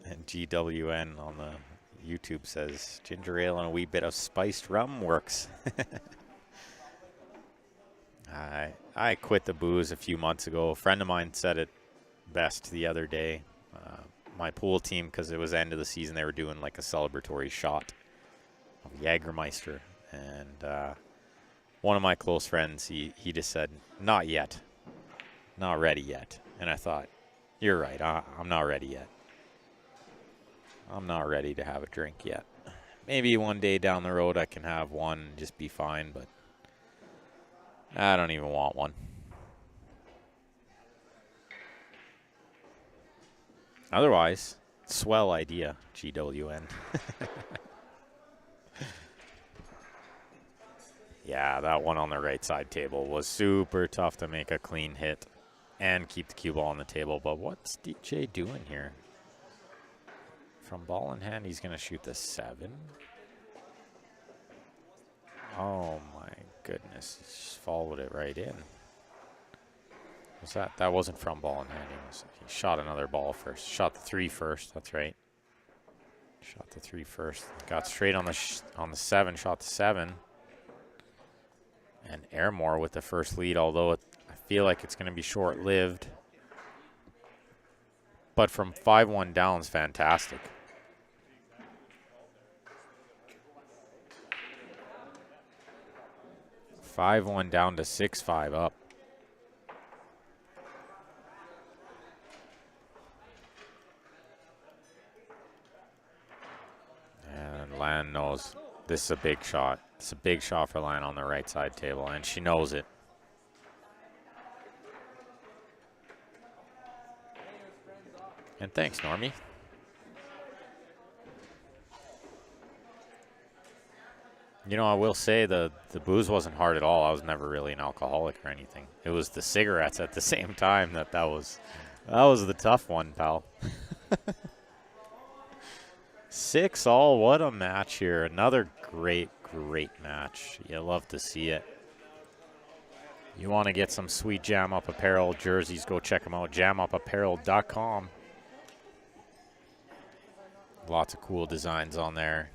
And GWN on the YouTube says, ginger ale and a wee bit of spiced rum works. I quit the booze a few months ago. A friend of mine said it best the other day. My pool team, because it was end of the season, they were doing like a celebratory shot of Jägermeister. And one of my close friends, he just said, not yet. Not ready yet. And I thought, you're right, I'm not ready yet. I'm not ready to have a drink yet. Maybe one day down the road I can have one and just be fine, but I don't even want one. Otherwise, swell idea, GWN. Yeah, that one on the right side table was super tough to make a clean hit and keep the cue ball on the table. But what's DJ doing here? From ball in hand, he's going to shoot the 7. Oh, my goodness. He just followed it right in. Was that? That wasn't from ball in hand. He shot another ball first. Shot the 3 first. That's right. Shot the 3 first. Got straight on the 7. Shot the 7. And Airmore with the first lead, although I feel like it's going to be short-lived. But from 5-1 down is fantastic. (5-1) down to 6-5 up. And Lan knows this is a big shot. It's a big shot for Lan on the right side table, and she knows it. And thanks, Normie. You know, I will say the booze wasn't hard at all. I was never really an alcoholic or anything. It was the cigarettes at the same time that was the tough one, pal. 6-all, what a match here. Another great match. You love to see it. You want to get some sweet Jam Up Apparel jerseys, go check them out, jamupapparel.com. Lots of cool designs on there.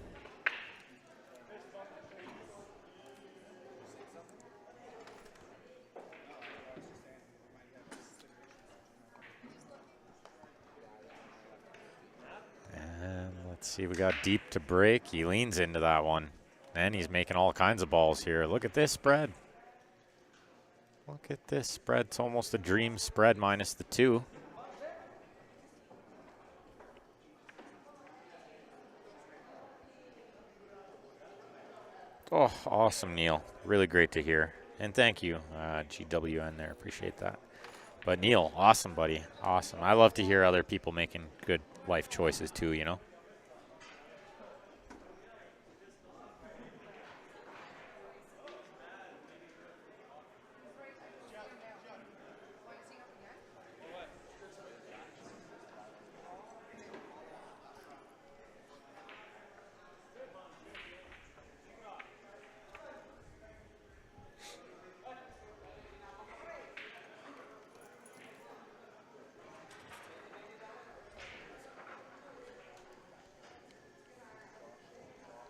And let's see, we got deep to break. He leans into that one. And he's making all kinds of balls here. Look at this spread. Look at this spread. It's almost a dream spread minus the 2. Oh, awesome, Neil. Really great to hear. And thank you, GWN there. Appreciate that. But Neil, awesome, buddy. Awesome. I love to hear other people making good life choices too, you know?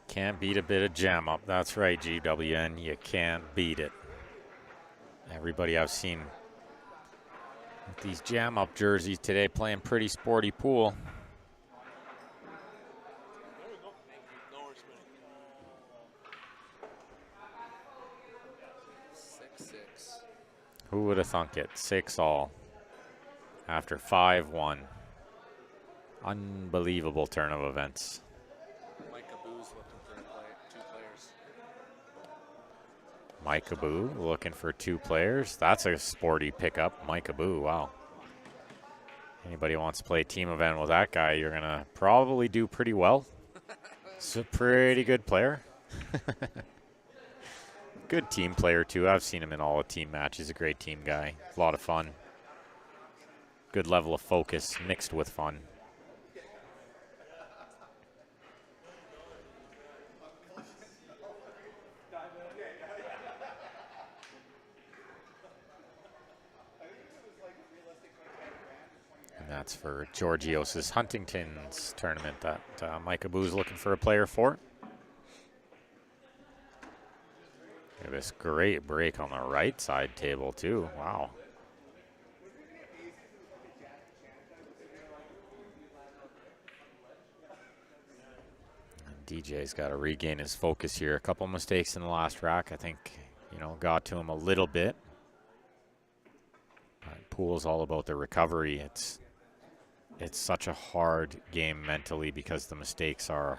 Can't beat a bit of jam up. That's right, GWN. You can't beat it. Everybody I've seen with these jam up jerseys today playing pretty sporty pool. Who would have thunk it? 6-all after 5-1. Unbelievable turn of events. Mike Abou looking for 2 players. That's a sporty pickup. Mike Abou, wow. Anybody wants to play a team event with that guy, you're going to probably do pretty well. He's a pretty good player. Good team player, too. I've seen him in all the team matches. He's a great team guy. A lot of fun. Good level of focus mixed with fun. That's for Georgios' Huntington's tournament that Mike Abou's looking for a player for. This great break on the right side table, too. Wow. And DJ's got to regain his focus here. A couple mistakes in the last rack, I think, you know, got to him a little bit. Pool's all about the recovery. It's it's such a hard game mentally because the mistakes are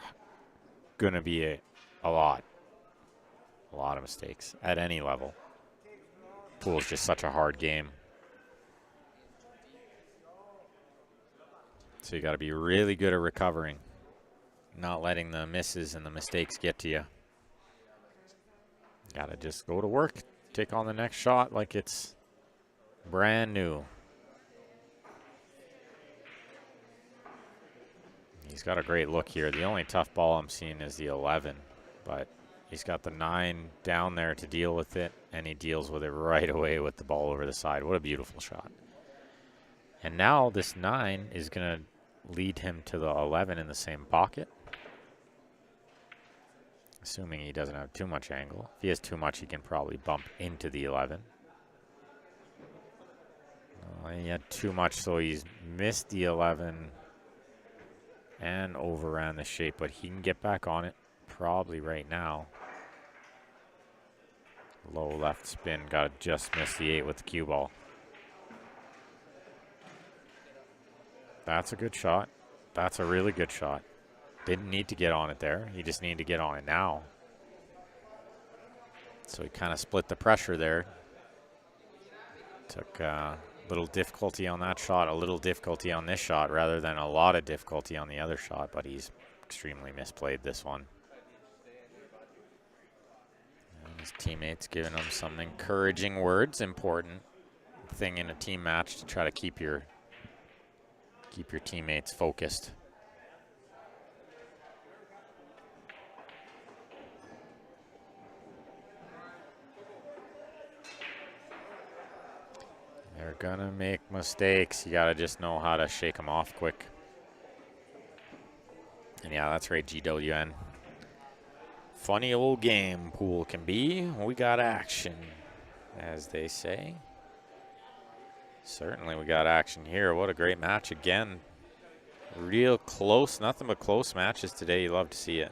going to be a lot of mistakes at any level. Pool's just such a hard game. So you got to be really good at recovering, not letting the misses and the mistakes get to you. Got to just go to work, take on the next shot like it's brand new. He's got a great look here. The only tough ball I'm seeing is the 11, but he's got the 9 down there to deal with it, and he deals with it right away with the ball over the side. What a beautiful shot. And now this 9 is going to lead him to the 11 in the same pocket. Assuming he doesn't have too much angle. If he has too much, he can probably bump into the 11. He had too much, so he's missed the 11 and overran the shape, but he can get back on it probably right now. Low left spin, got to just miss the 8 with the cue ball. That's a good shot. That's a really good shot. Didn't need to get on it there. He just needed to get on it now. So he kind of split the pressure there. Took a little difficulty on that shot, a little difficulty on this shot, rather than a lot of difficulty on the other shot, but he's extremely misplayed this one. And his teammates giving him some encouraging words. Important thing in a team match to try to keep your teammates focused. They're gonna make mistakes. You gotta just know how to shake them off quick. And yeah, that's right, GWN. Funny old game Pool can be. We got action, as they say. Certainly we got action here. What a great match again. Real close, nothing but close matches today. You love to see it.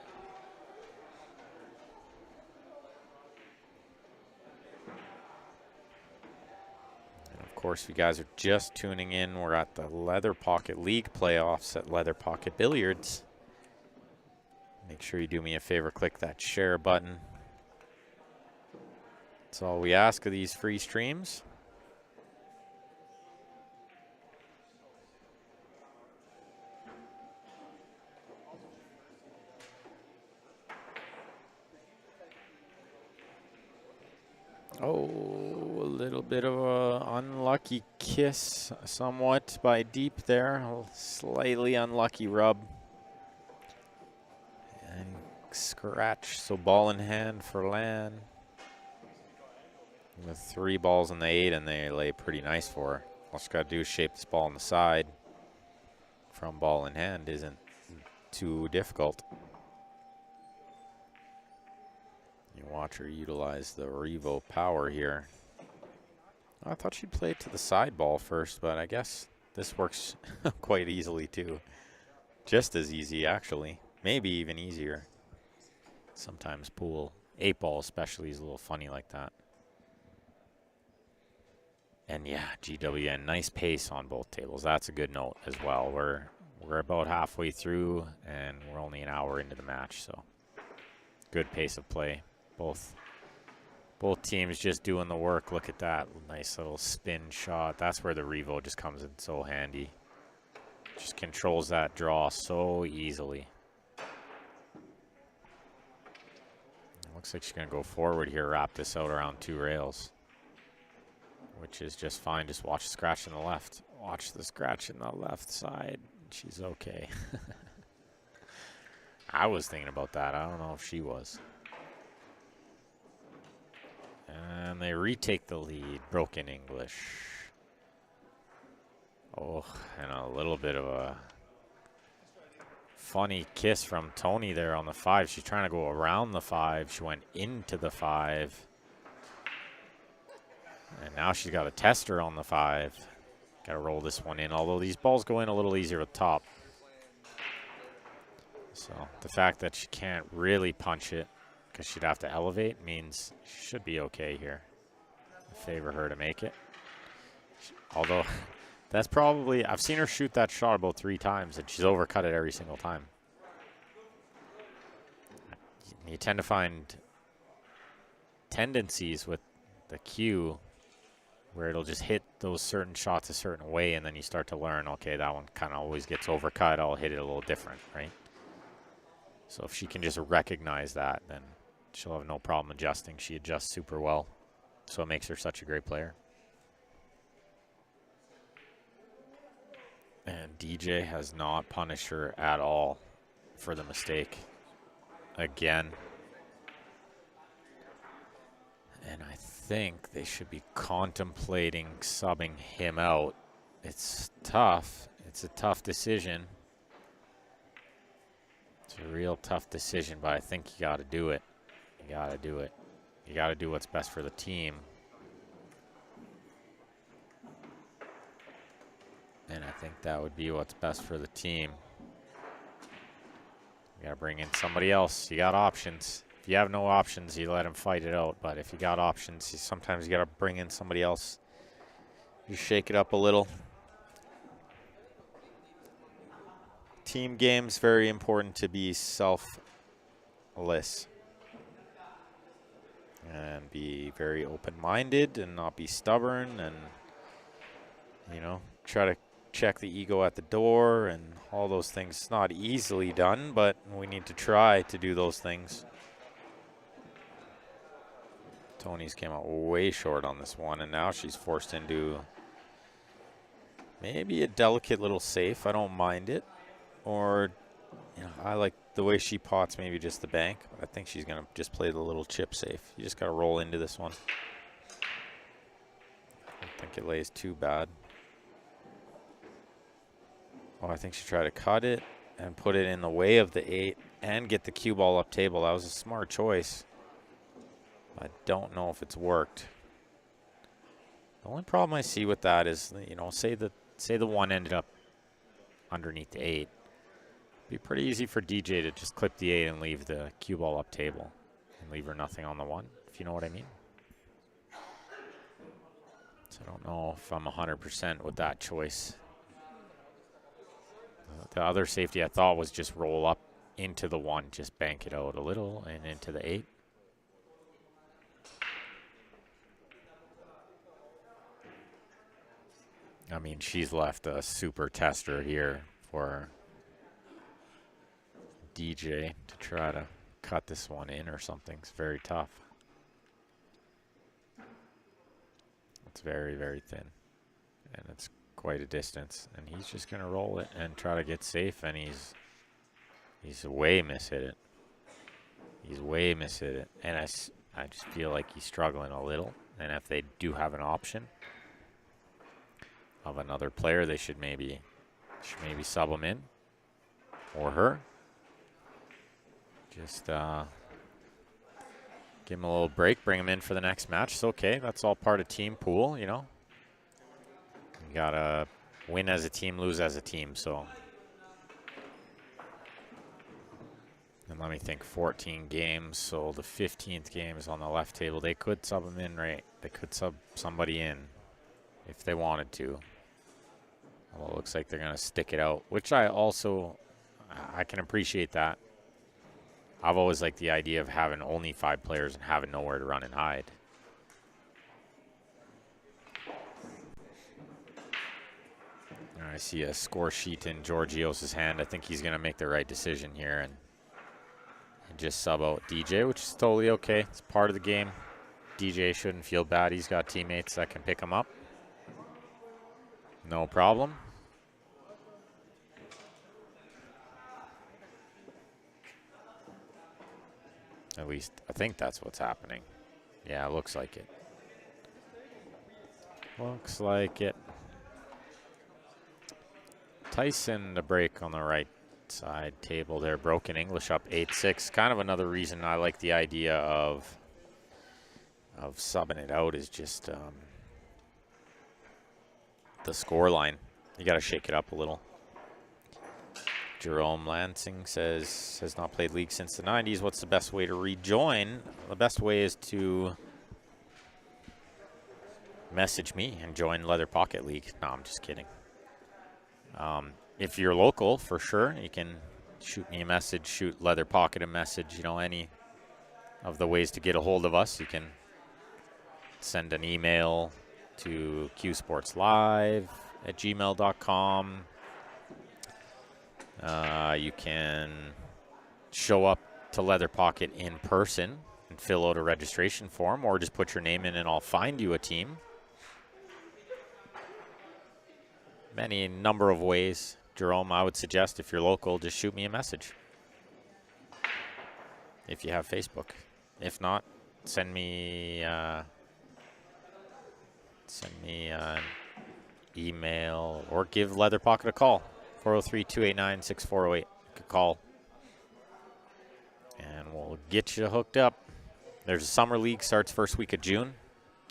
Of course, if you guys are just tuning in, we're at the Leather Pocket League playoffs at Leather Pocket Billiards. Make sure you do me a favor, click that share button. That's all we ask of these free streams. Oh, a little bit of a unlucky kiss somewhat by Deep there. A slightly unlucky rub. And scratch, so ball in hand for Lan. With 3 balls in the 8, and they lay pretty nice for her. All she's got to do is shape this ball on the side. From ball in hand isn't too difficult. You watch her utilize the Revo power here. I thought she'd play it to the side ball first, but I guess this works quite easily too. Just as easy, actually. Maybe even easier. Sometimes Pool 8 ball especially is a little funny like that. And yeah, GWN, nice pace on both tables. That's a good note as well. We're about halfway through, and we're only an hour into the match, so good pace of play. Both teams just doing the work. Look at that nice little spin shot. That's where the Revo just comes in so handy. Just controls that draw so easily. Looks like she's going to go forward here, wrap this out around 2 rails, which is just fine. Just watch the scratch in the left. Watch the scratch in the left side. She's okay. I was thinking about that. I don't know if she was. And they retake the lead. Broken English. Oh, and a little bit of a funny kiss from Tony there on the 5. She's trying to go around the 5. She went into the 5. And now she's got a tester on the 5. Got to roll this one in, although these balls go in a little easier with top. So the fact that she can't really punch it because she'd have to elevate means she should be okay here. I favor her to make it. Although That's probably, I've seen her shoot that shot about 3 times, and she's overcut it every single time. You tend to find tendencies with the cue where it'll just hit those certain shots a certain way, and then you start to learn, okay, that one kind of always gets overcut. I'll hit it a little different, right? So if she can just recognize that, then she'll have no problem adjusting. She adjusts super well, so it makes her such a great player. And DJ has not punished her at all for the mistake. Again. And I think they should be contemplating subbing him out. It's tough. It's a tough decision. It's a real tough decision, but I think you got to do it. You got to do it. You got to do what's best for the team. And I think that would be what's best for the team. You got to bring in somebody else. You got options. If you have no options, you let him fight it out. But if you got options, sometimes you got to bring in somebody else. You shake it up a little. Team games, very important to be selfless. And be very open-minded and not be stubborn and, you know, try to check the ego at the door and all those things. It's not easily done, but we need to try to do those things. Tony's came out way short on this one, and now she's forced into maybe a delicate little safe. I don't mind it. Or, you know, I like the way she pots maybe just the bank, but I think she's going to just play the little chip safe. You just got to roll into this one. I don't think it lays too bad. Oh, I think she tried to cut it and put it in the way of the 8 and get the cue ball up table. That was a smart choice. I don't know if it's worked. The only problem I see with that is, you know, say the 1 ended up underneath the 8. It'd be pretty easy for DJ to just clip the 8 and leave the cue ball up table and leave her nothing on the 1, if you know what I mean. So I don't know if I'm 100% with that choice. The other safety I thought was just roll up into the 1, just bank it out a little and into the 8. I mean, she's left a super tester here for DJ to try to cut this one in or something. It's very tough. It's very, very thin. And it's quite a distance. And he's just going to roll it and try to get safe. And he's way mishit it. He's way mishit it. And I just feel like he's struggling a little. And if they do have an option of another player, they should maybe sub him in or her. Just give him a little break, bring him in for the next match. It's okay. That's all part of team pool, you know. You gotta win as a team, lose as a team. So, and let me think. 14 games. So the 15th game is on the left table. They could sub him in, right? They could sub somebody in if they wanted to. Well, it looks like they're gonna stick it out, which I can appreciate that. I've always liked the idea of having only 5 players and having nowhere to run and hide. I see a score sheet in Georgios' hand. I think he's going to make the right decision here and just sub out DJ, which is totally okay. It's part of the game. DJ shouldn't feel bad. He's got teammates that can pick him up. No problem. At least, I think that's what's happening. Yeah, it looks like it. Looks like it. Tyson, the break on the right side table there. Broken English up 8-6. Kind of another reason I like the idea of subbing it out is just the score line. You got to shake it up a little. Jerome Lansing says, has not played League since the 90s. What's the best way to rejoin? The best way is to message me and join Leather Pocket League. No, I'm just kidding. If you're local, for sure, you can shoot me a message, shoot Leather Pocket a message, any of the ways to get a hold of us. You can send an email to qsportslive@gmail.com. You can show up to Leather Pocket in person and fill out a registration form, or just put your name in and I'll find you a team. Any number of ways. Jerome, I would suggest if you're local, just shoot me a message if you have Facebook. If not, send me an email or give Leather Pocket a call. 403-289-6408. Call and we'll get you hooked up. There's a summer league, starts first week of June.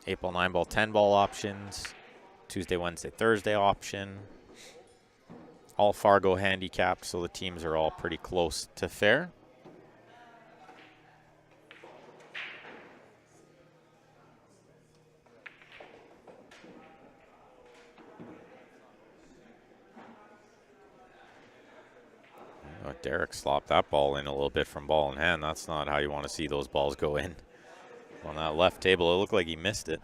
April 9-ball, 10-ball options. Tuesday, Wednesday, Thursday option. All Fargo handicapped, so the teams are all pretty close to fair. Oh, Derek slopped that ball in a little bit from ball in hand. That's not how you want to see those balls go in. On that left table, it looked like he missed it.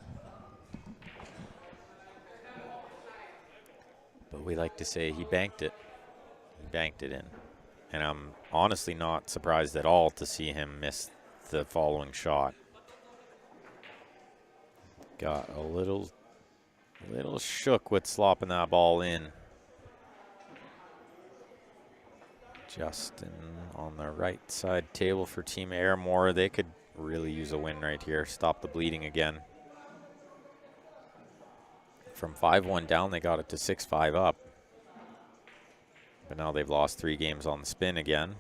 But we like to say he banked it. He banked it in. And I'm honestly not surprised at all to see him miss the following shot. Got a little shook with slopping that ball in. Justin on the right side table for Team Airmore. They could really use a win right here. Stop the bleeding again. From 5-1 down, they got it to 6-5 up. But now they've lost 3 games on the spin again.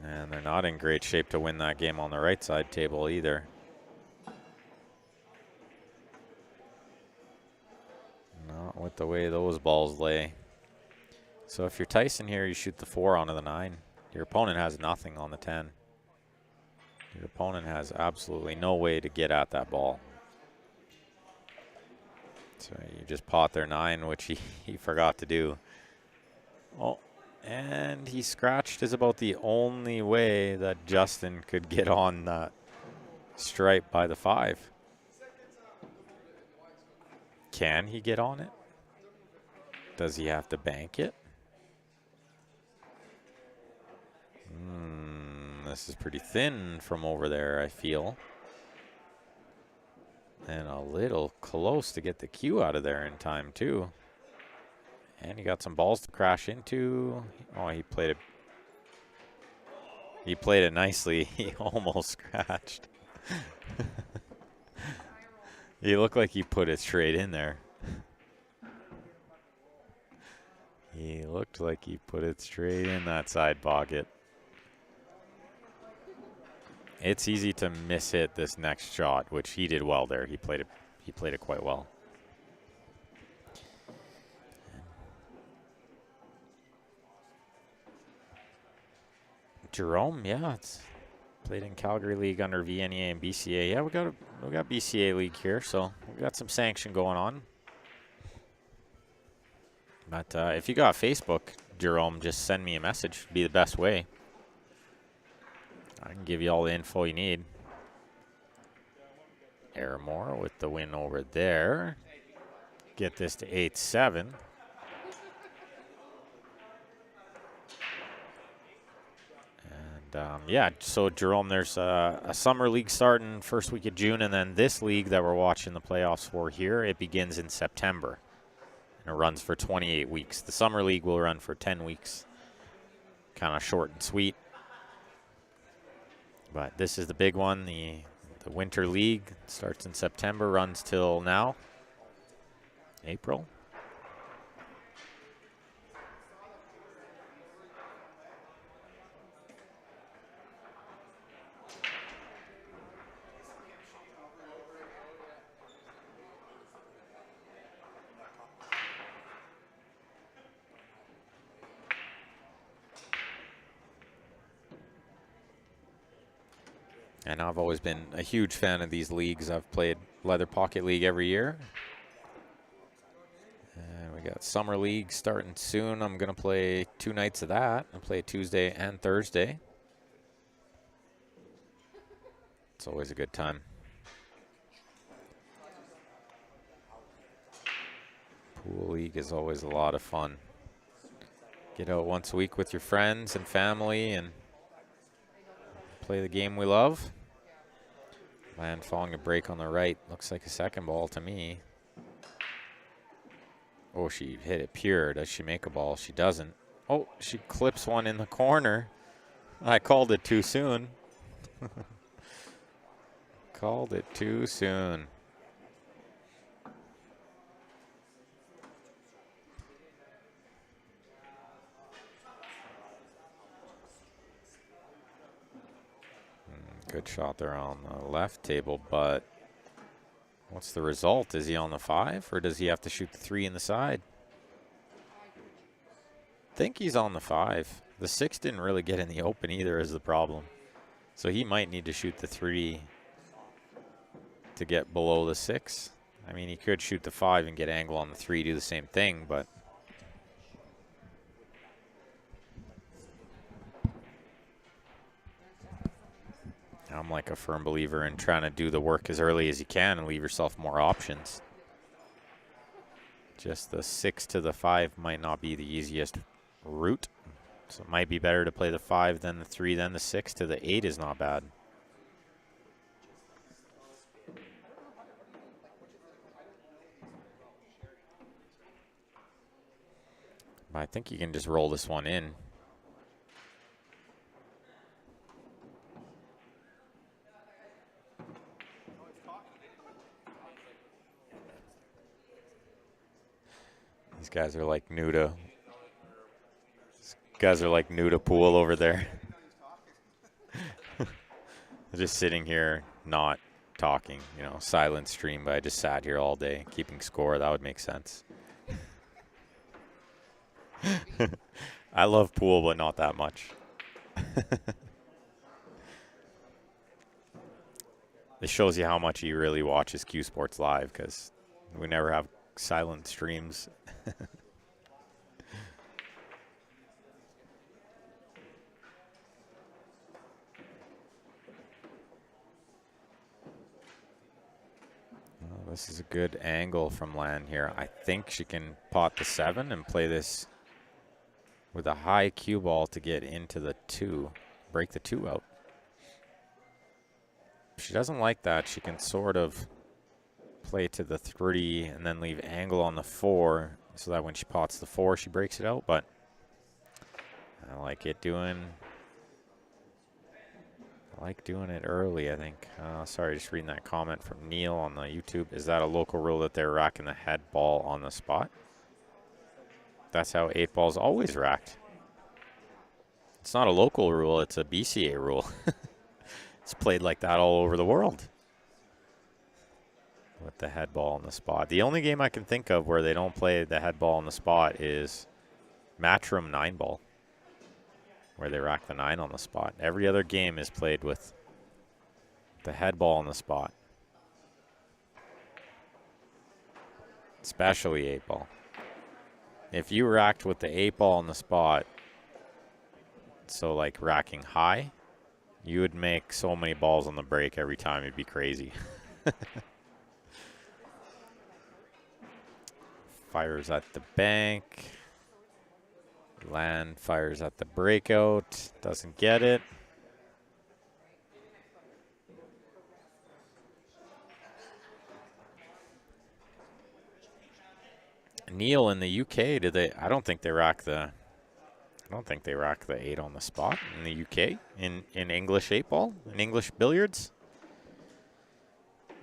And they're not in great shape to win that game on the right side table either. Not with the way those balls lay. So if you're Tyson here, you shoot the 4 onto the 9. Your opponent has nothing on the 10. Your opponent has absolutely no way to get at that ball. So you just pot their 9, which he forgot to do. Oh, and he scratched is about the only way that Justin could get on that stripe by the 5. Can he get on it? Does he have to bank it? This is pretty thin from over there, I feel. And a little close to get the cue out of there in time, too. And he got some balls to crash into. Oh, he played it. He played it nicely. He almost scratched. He looked like he put it straight in there. He looked like he put it straight in that side pocket. It's easy to miss-hit this next shot, which he did well there. He played it quite well. Jerome, yeah, it's played in Calgary League under VNEA and BCA. Yeah, we got BCA League here, so we got some sanction going on. But if you got Facebook, Jerome, just send me a message. Be the best way. I can give you all the info you need. Airmore with the win over there. Get this to 8-7. And yeah, so Jerome, there's a summer league starting first week of June, and then this league that we're watching the playoffs for here, it begins in September. And it runs for 28 weeks. The summer league will run for 10 weeks. Kind of short and sweet. But this is the big one. The Winter League starts in September, runs till now, April. And I've always been a huge fan of these leagues. I've played Leather Pocket League every year. And we got Got Summer League starting soon. I'm going to play 2 nights of that. I play Tuesday and Thursday. It's always a good time. Pool League is always a lot of fun. Get out once a week with your friends and family and play the game we love. Land falling a break on the right. Looks like a second ball to me. Oh, she hit it pure. Does she make a ball? She doesn't. Oh, she clips one in the corner. I called it too soon. Called it too soon. Good shot there on the left table, but what's the result? Is he on the 5 or does he have to shoot the 3 in the side? I think he's on the 5. The 6 didn't really get in the open either is the problem. So he might need to shoot the 3 to get below the 6. I mean, he could shoot the 5 and get angle on the 3, do the same thing, but I'm like a firm believer in trying to do the work as early as you can and leave yourself more options. Just the 6 to the 5 might not be the easiest route. So it might be better to play the 5 than the 3, then the 6 to the 8 is not bad. But I think you can just roll this one in. These guys are like new to pool over there. Just sitting here not talking, you know, silent stream, but I just sat here all day keeping score. That would make sense. I love pool, but not that much. This shows you how much he really watches Q Sports Live, because we never have silent streams. This is a good angle from Lan here. I think she can pot the 7 and play this with a high cue ball to get into the 2, break the 2 out. If she doesn't like that, she can sort of play to the 3 and then leave angle on the 4 so that when she pots the 4, she breaks it out. But I like it doing it early, I think. Sorry, just reading that comment from Neil on the YouTube. Is that a local rule that they're racking the head ball on the spot? That's how 8 ball's always racked. It's not a local rule, it's a BCA rule. It's played like that all over the world. With the head ball on the spot. The only game I can think of where they don't play the head ball on the spot is Matchroom 9 ball, where they rack the 9 on the spot. Every other game is played with the head ball on the spot. Especially 8 ball. If you racked with the 8 ball on the spot, so like racking high, you would make so many balls on the break every time. It'd be crazy. Fires at the bank. Land fires at the breakout. Doesn't get it. Neil in the UK, I don't think they rack the 8 on the spot in the UK in English 8 ball, in English billiards.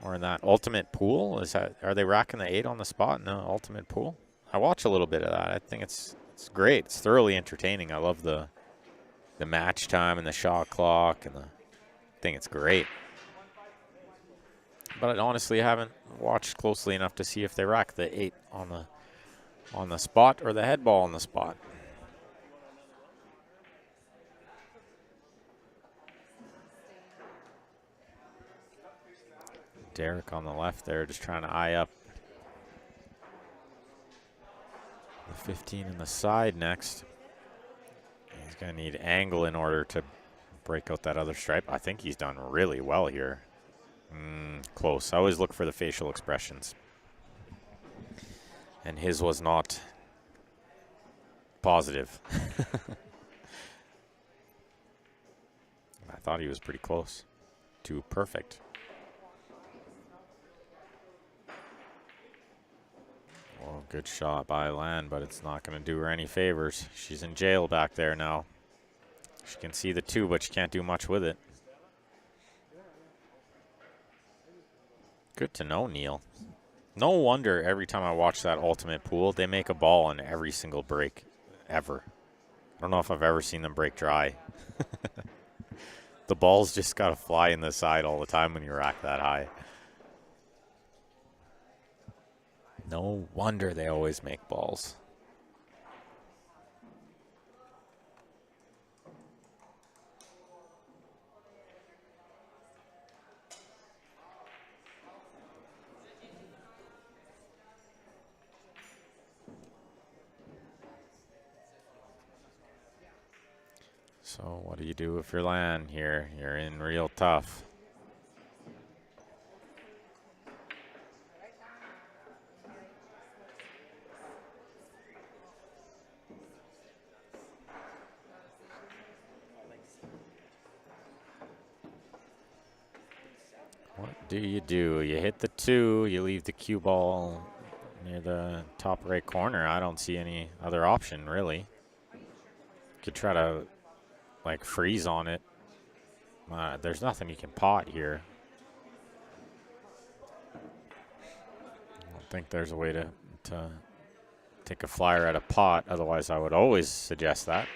Or in that ultimate pool. Are they racking the 8 on the spot in the ultimate pool? I watch a little bit of that. I think it's great. It's thoroughly entertaining. I love the match time and the shot clock, and I think it's great. But I honestly haven't watched closely enough to see if they rack the 8 on the spot or the head ball on the spot. Derek on the left there just trying to eye up 15 in the side next. He's going to need angle in order to break out that other stripe. I think he's done really well here. Close. I always look for the facial expressions. And his was not positive. I thought he was pretty close to perfect. Well, good shot by Lan, but it's not going to do her any favors. She's in jail back there now. She can see the 2, but she can't do much with it. Good to know, Neil. No wonder every time I watch that ultimate pool, they make a ball on every single break ever. I don't know if I've ever seen them break dry. The ball's just got to fly in the side all the time when you rack that high. No wonder they always make balls. So what do you do if you're Lan here? You're in real tough. What do? You hit the 2, you leave the cue ball near the top right corner. I don't see any other option, really. Could try to, like, freeze on it. There's nothing you can pot here. I don't think there's a way to take a flyer at a pot. Otherwise, I would always suggest that.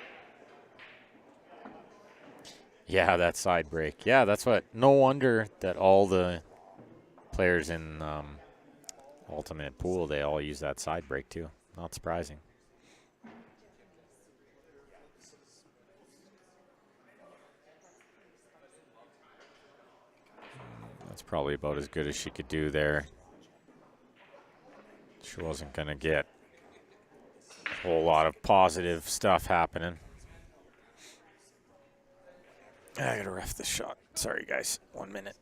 Yeah, that side break. Yeah, that's what. No wonder that all the players in Ultimate Pool, they all use that side break too. Not surprising. That's probably about as good as she could do there. She wasn't going to get a whole lot of positive stuff happening. I gotta ref this shot. Sorry, guys. 1 minute.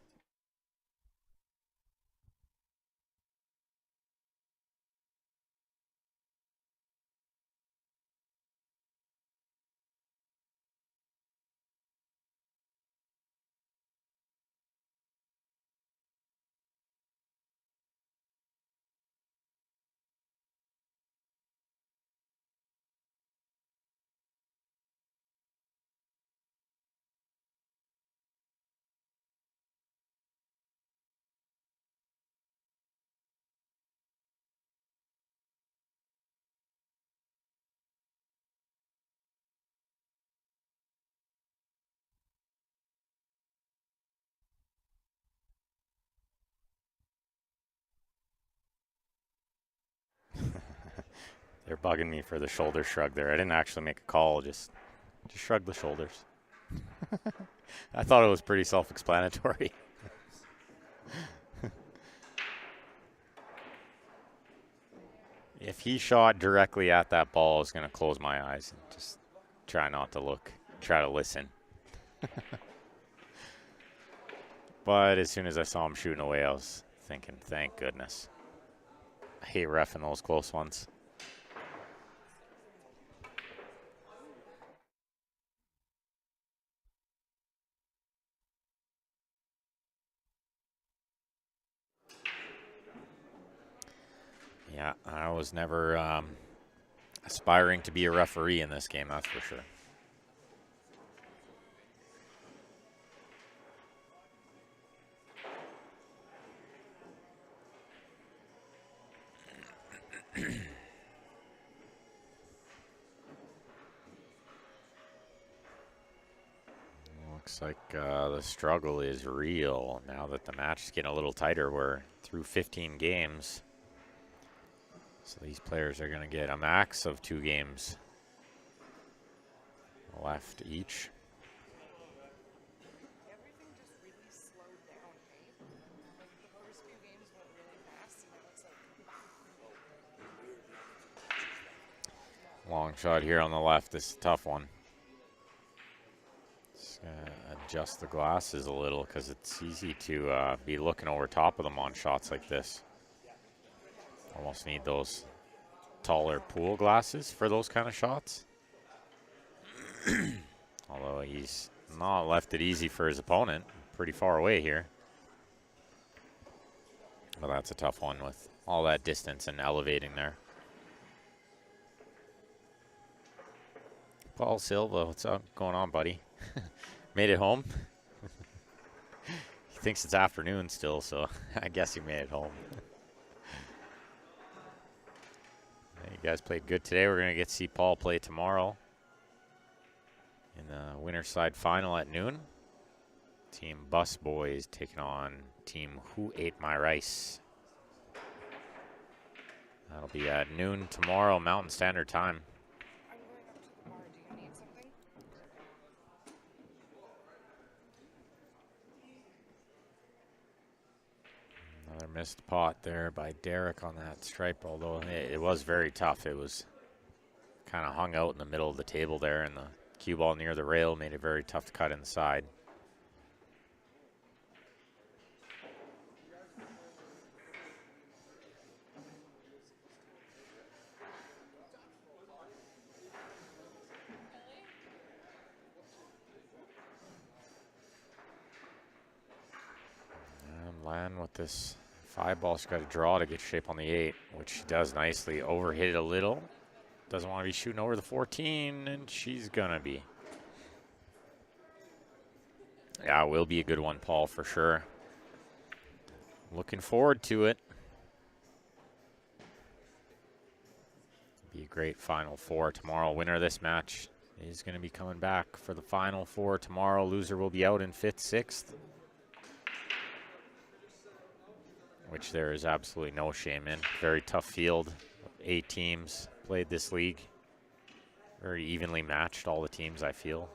They're bugging me for the shoulder shrug there. I didn't actually make a call, just shrug the shoulders. I thought it was pretty self-explanatory. If he shot directly at that ball, I was going to close my eyes and just try not to look, try to listen. But as soon as I saw him shooting away, I was thinking, thank goodness. I hate reffing those close ones. Yeah, I was never aspiring to be a referee in this game, that's for sure. Looks like the struggle is real now that the match is getting a little tighter. We're through 15 games. So these players are going to get a max of 2 games left each. Everything just really slowed down, right? Like the first few games went really fast, and now it's like long shot here on the left. This is a tough one. Just adjust the glasses a little because it's easy to be looking over top of them on shots like this. Almost need those taller pool glasses for those kind of shots. Although he's not left it easy for his opponent. Pretty far away here. Well, that's a tough one with all that distance and elevating there. Paul Silva, what's up? Going on, buddy? Made it home? He thinks it's afternoon still, so I guess he made it home. You guys played good today. We're going to get to see Paul play tomorrow in the winter side final at noon. Team Bus Boys taking on Team Who Ate My Rice. That'll be at noon tomorrow, Mountain Standard Time. I'm going up to the bar. Do you need something? Another missed pot there by Derek on that stripe, although it was very tough. It was kind of hung out in the middle of the table there, and the cue ball near the rail made it very tough to cut inside. Land with this 5-ball, she's got to draw to get shape on the 8, which she does nicely. Overhit it a little. Doesn't want to be shooting over the 14, and she's going to be. Yeah, it will be a good one, Paul, for sure. Looking forward to it. Be a great Final Four tomorrow. Winner of this match is going to be coming back for the Final Four tomorrow. Loser will be out in 5th, 6th. Which there is absolutely no shame in. Very tough field. 8 teams played this league. Very evenly matched, all the teams, I feel.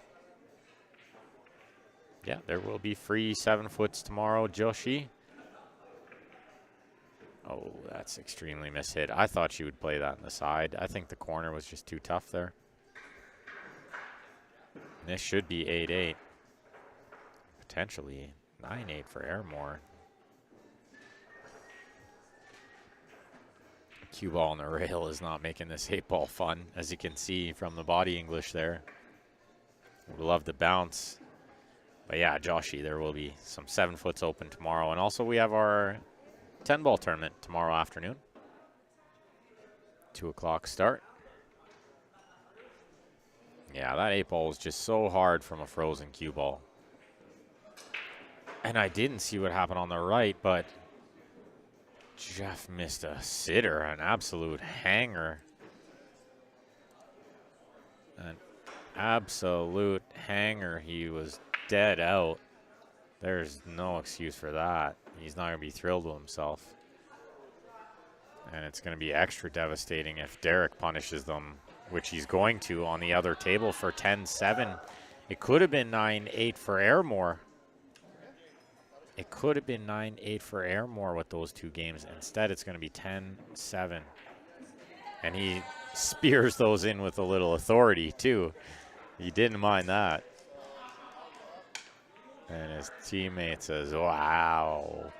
Yeah, there will be free 7-foots tomorrow, Joshi. Oh, that's extremely mishit. I thought she would play that on the side. I think the corner was just too tough there. And this should be 8-8. Potentially 9-8 for Airmore. Cue ball on the rail is not making this 8-ball fun, as you can see from the body English there. Would love to bounce. But yeah, Joshi, there will be some 7-foots open tomorrow. And also we have our 10-ball tournament tomorrow afternoon. 2 o'clock start. Yeah, that 8-ball was just so hard from a frozen cue ball. And I didn't see what happened on the right, but Jeff missed a sitter, an absolute hanger. An absolute hanger. He was dead out. There's no excuse for that. He's not going to be thrilled with himself. And it's going to be extra devastating if Derek punishes them, which he's going to on the other table for 10-7. It could have been 9-8 for Airmore. It could have been 9-8 for Airmore with those 2 games. Instead, it's going to be 10-7. And he spears those in with a little authority, too. He didn't mind that. And his teammate says, wow.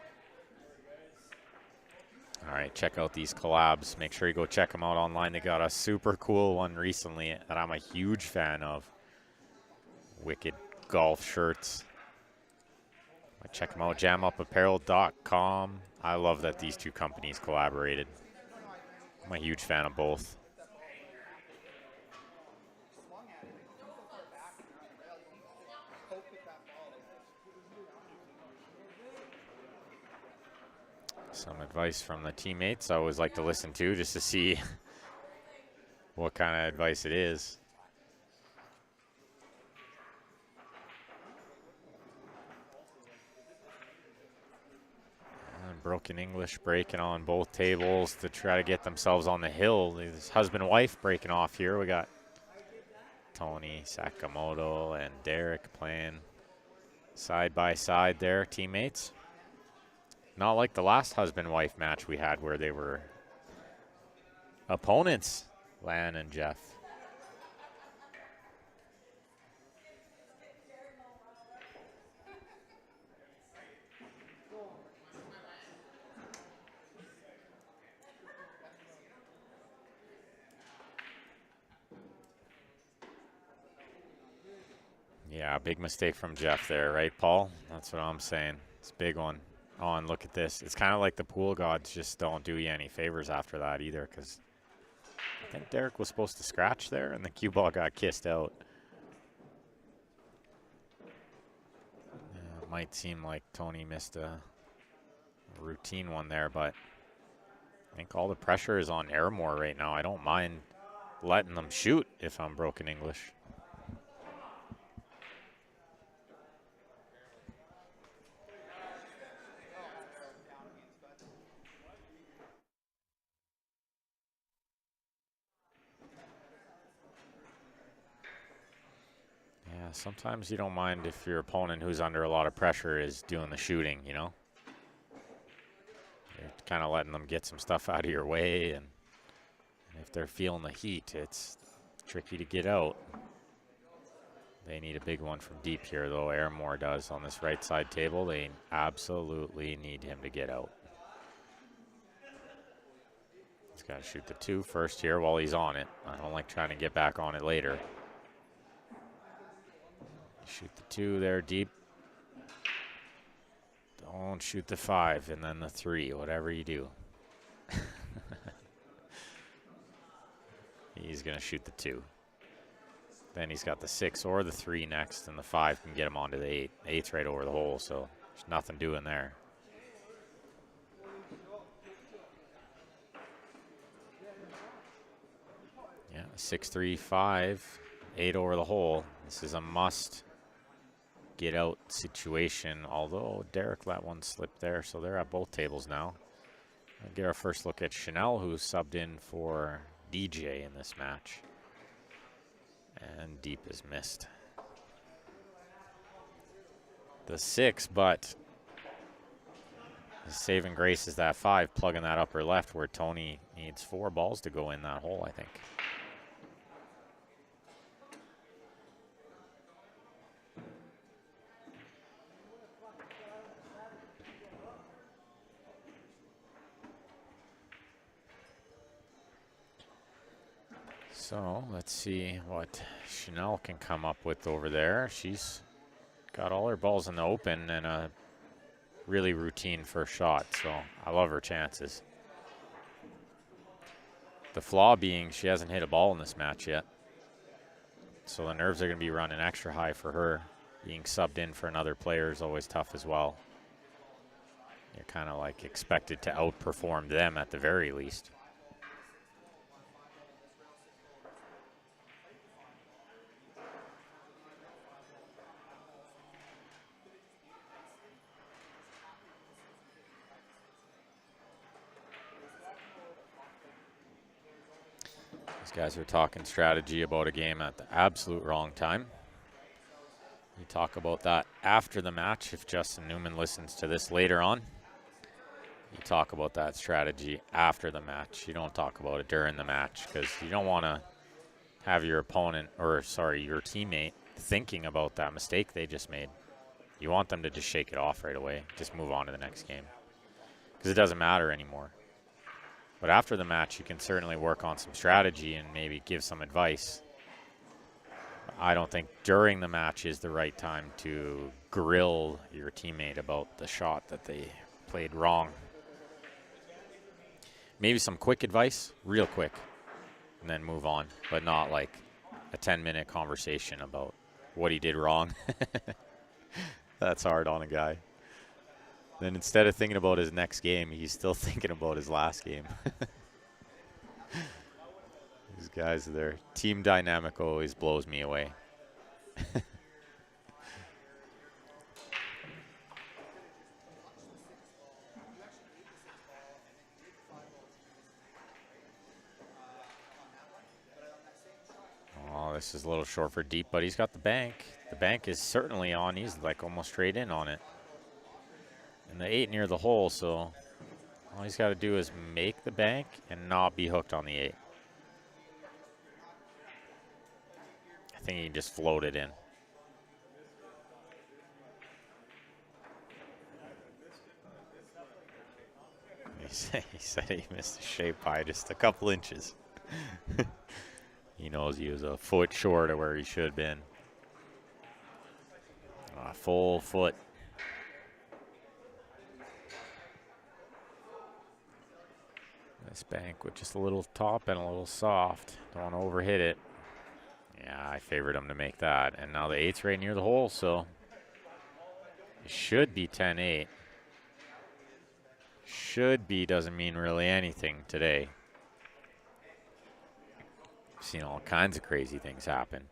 All right, check out these collabs. Make sure you go check them out online. They got a super cool one recently that I'm a huge fan of. Wicked golf shirts. Check them out, jamupapparel.com. I love that these 2 companies collaborated. I'm a huge fan of both. Some advice from the teammates I always like to listen to just to see what kind of advice it is. Broken English breaking on both tables to try to get themselves on the hill. This husband-wife breaking off here. We got Tony Sakamoto and Derek playing side by side there, teammates. Not like the last husband-wife match we had where they were opponents, Lan and Jeff. Yeah, big mistake from Jeff there, right, Paul? That's what I'm saying. It's a big one. Oh, and look at this. It's kind of like the pool gods just don't do you any favors after that either, because I think Derek was supposed to scratch there, and the cue ball got kissed out. Yeah, it might seem like Tony missed a routine one there, but I think all the pressure is on Airmore right now. I don't mind letting them shoot if I'm broken English. Yeah, sometimes you don't mind if your opponent who's under a lot of pressure is doing the shooting, you know? You're kind of letting them get some stuff out of your way, and if they're feeling the heat, it's tricky to get out. They need a big one from deep here, though. Airmore does on this right side table. They absolutely need him to get out. He's got to shoot the 2 first here while he's on it. I don't like trying to get back on it later. Shoot the 2 there deep. Don't shoot the 5 and then the 3, whatever you do. He's going to shoot the 2. Then he's got the 6 or the 3 next, and the 5 can get him onto the 8. 8's right over the hole, so there's nothing doing there. Yeah, 6, 3, 5, 8 over the hole. This is a must get out situation, although Derek let one slip there, so they're at both tables now. We'll get our first look at Chanel, who subbed in for DJ in this match. And deep is missed. The 6, but the saving grace is that 5, plugging that upper left where Tony needs 4 balls to go in that hole, I think. So let's see what Chanel can come up with over there. She's got all her balls in the open and a really routine first shot, so I love her chances. The flaw being she hasn't hit a ball in this match yet, so the nerves are going to be running extra high for her. Being subbed in for another player is always tough as well. You're kind of like expected to outperform them at the very least. These guys are talking strategy about a game at the absolute wrong time. We talk about that after the match. If Justin Newman listens to this later on, you talk about that strategy after the match. You don't talk about it during the match because you don't want to have your opponent, or sorry, your teammate thinking about that mistake they just made. You want them to just shake it off right away, just move on to the next game because it doesn't matter anymore. But after the match, you can certainly work on some strategy and maybe give some advice. I don't think during the match is the right time to grill your teammate about the shot that they played wrong. Maybe some quick advice, real quick, and then move on, but not like a 10-minute conversation about what he did wrong. That's hard on a guy. Then instead of thinking about his next game, he's still thinking about his last game. These guys, their team dynamic always blows me away. Oh, this is a little short for deep, but he's got the bank. The bank is certainly on. He's like almost straight in on it. And the 8 near the hole, so all he's got to do is make the bank and not be hooked on the 8. I think he can just float it in. He said he missed the shape by just a couple inches. He knows he was a foot short of where he should have been. Full foot. This bank with just a little top and a little soft. Don't want to overhit it. Yeah, I favored him to make that. And now the 8's right near the hole, so it should be 10-8. Should be doesn't mean really anything today. I've seen all kinds of crazy things happen.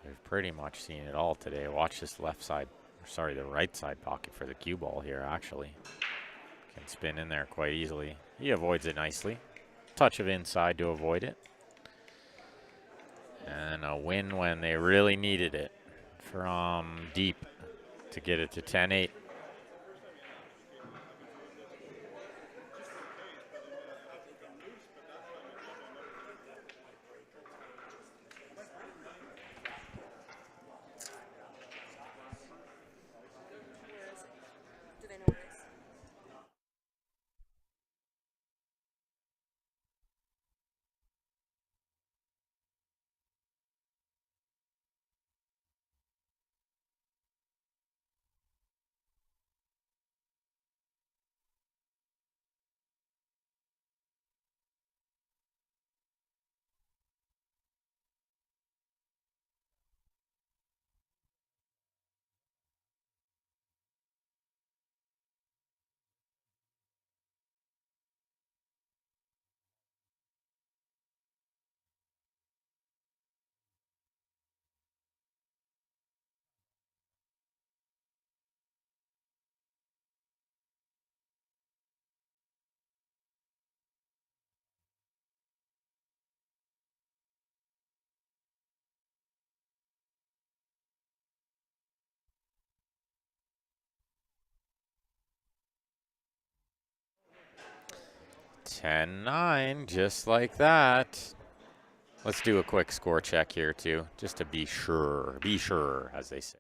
We've pretty much seen it all today. Watch this left side, sorry, the right side pocket for the cue ball here, actually. Can spin in there quite easily. He avoids it nicely. Touch of inside to avoid it. And a win when they really needed it from deep to get it to 10-8. Where is it? Do they know where it is? (10-9), just like that. Let's do a quick score check here too, just to be sure, as they say.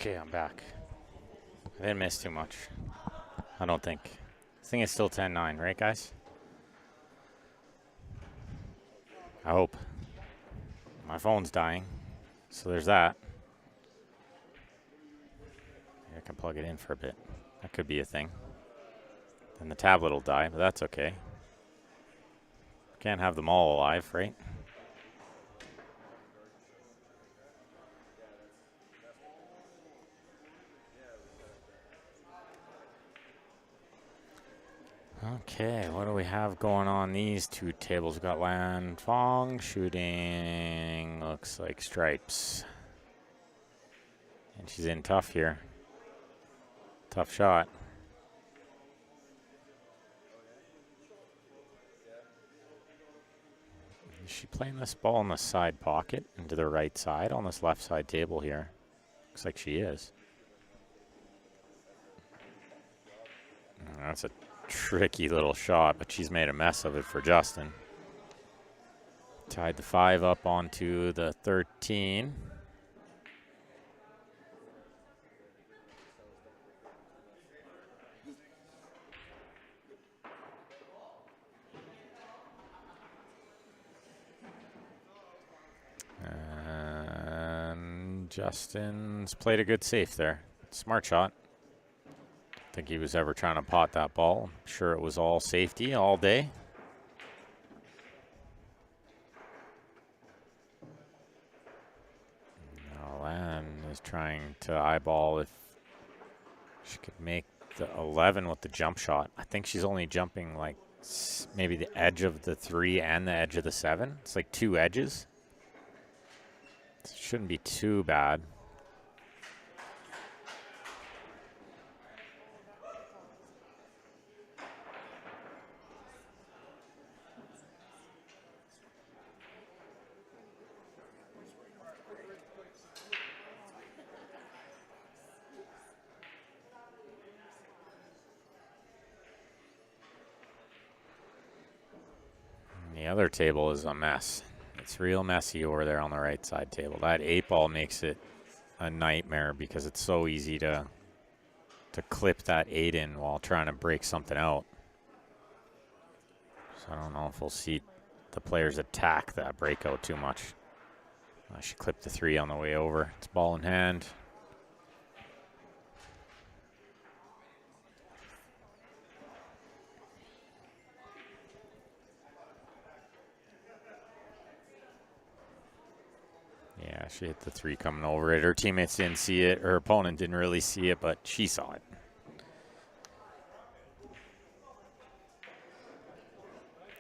Okay, I'm back. I didn't miss too much. I don't think. I think it's still 10-9, right, guys? I hope. My phone's dying, so there's that. I can plug it in for a bit. That could be a thing. Then the tablet will die, but that's okay. Can't have them all alive, right? Okay, what do we have going on these two tables? We've got Lan Fong shooting, looks like stripes. And she's in tough here. Tough shot. Is she playing this ball in the side pocket into the right side on this left side table here? Looks like she is. That's a tricky little shot, but she's made a mess of it for Justin. Tied the 5 up onto the 13. And Justin's played a good safe there. Smart shot. Think he was ever trying to pot that ball. I'm sure it was all safety all day. Now Lan is trying to eyeball if she could make the 11 with the jump shot. I think she's only jumping like maybe the edge of the 3 and the edge of the 7. It's like 2 edges. It shouldn't be too bad. The other table is a mess. It's real messy over there on the right side table. That 8 ball makes it a nightmare because it's so easy to clip that 8 in while trying to break something out. So I don't know if we'll see the players attack that breakout too much. She clipped the 3 on the way over. It's ball in hand. Yeah, she hit the 3 coming over it. Her teammates didn't see it. Her opponent didn't really see it, but she saw it.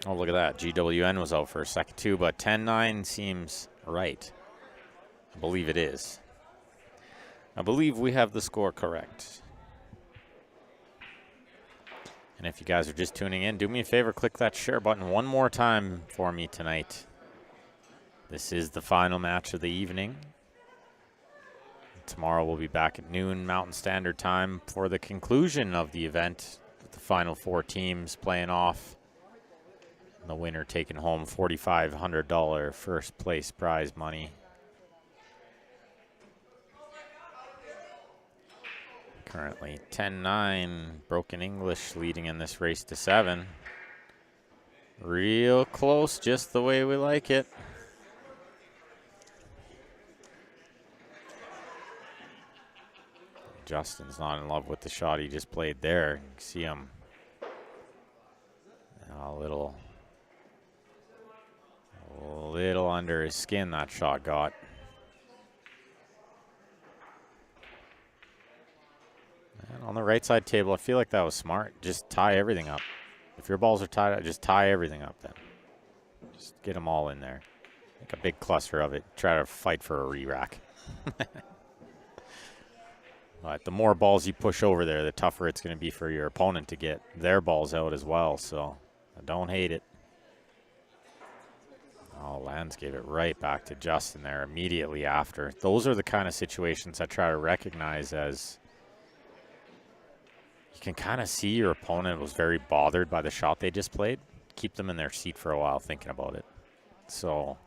Oh, look at that. GWN was out for a second too, but 10-9 seems right. I believe it is. I believe we have the score correct. And if you guys are just tuning in, do me a favor, click that share button one more time for me tonight. This is the final match of the evening. Tomorrow we'll be back at noon Mountain Standard Time for the conclusion of the event, with the final 4 teams playing off. And the winner taking home $4,500 first place prize money. Currently 10-9, Broken English leading in this race to 7. Real close, just the way we like it. Justin's not in love with the shot he just played there. You can see him a little under his skin, that shot got. And on the right side table, I feel like that was smart. Just tie everything up. If your balls are tied up, just tie everything up then. Just get them all in there. Make a big cluster of it. Try to fight for a re-rack. But the more balls you push over there, the tougher it's going to be for your opponent to get their balls out as well. So don't hate it. Oh, Lands gave it right back to Justin there immediately after. Those are the kind of situations I try to recognize as you can kind of see your opponent was very bothered by the shot they just played. Keep them in their seat for a while thinking about it. So,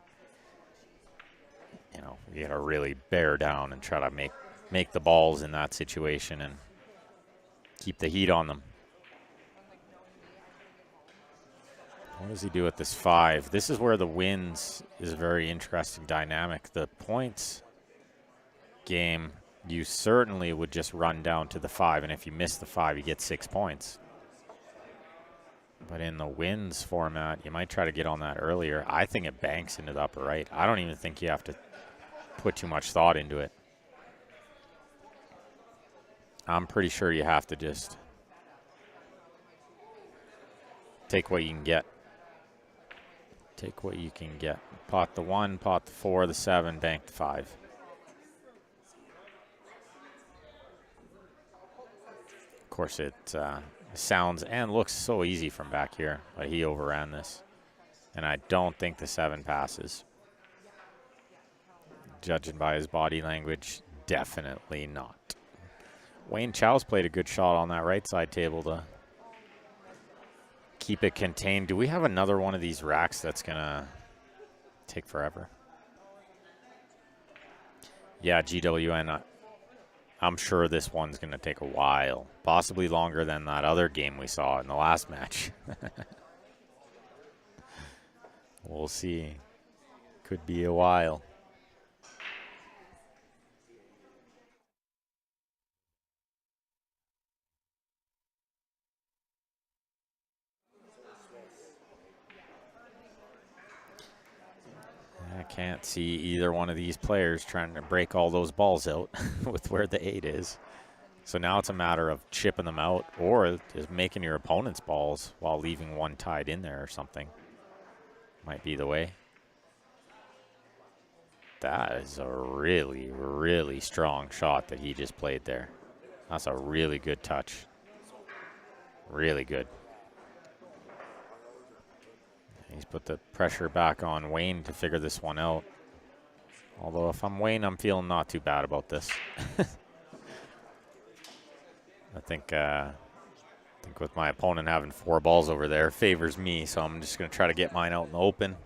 you know, you got to really bear down and try to make make the balls in that situation and keep the heat on them. What does he do with this 5? This is where the wins is a very interesting dynamic. The points game, you certainly would just run down to the 5, and if you miss the 5, you get 6 points. But in the wins format, you might try to get on that earlier. I think it banks into the upper right. I don't even think you have to put too much thought into it. I'm pretty sure you have to just take what you can get. Take what you can get. Pot the 1, pot the 4, the 7, bank the 5. Of course, it sounds and looks so easy from back here, but he overran this. And I don't think the 7 passes. Judging by his body language, definitely not. Wayne Chow's played a good shot on that right side table to keep it contained. Do we have another one of these racks that's going to take forever? Yeah, GWN. I'm sure this one's going to take a while. Possibly longer than that other game we saw in the last match. We'll see. Could be a while. I can't see either one of these players trying to break all those balls out with where the 8 is. So now it's a matter of chipping them out or just making your opponent's balls while leaving one tied in there or something. Might be the way. That is a really, really strong shot that he just played there. That's a really good touch. Really good. He's put the pressure back on Wayne to figure this one out. Although if I'm Wayne, I'm feeling not too bad about this. I think with my opponent having 4 balls over there favors me, so I'm just going to try to get mine out in the open.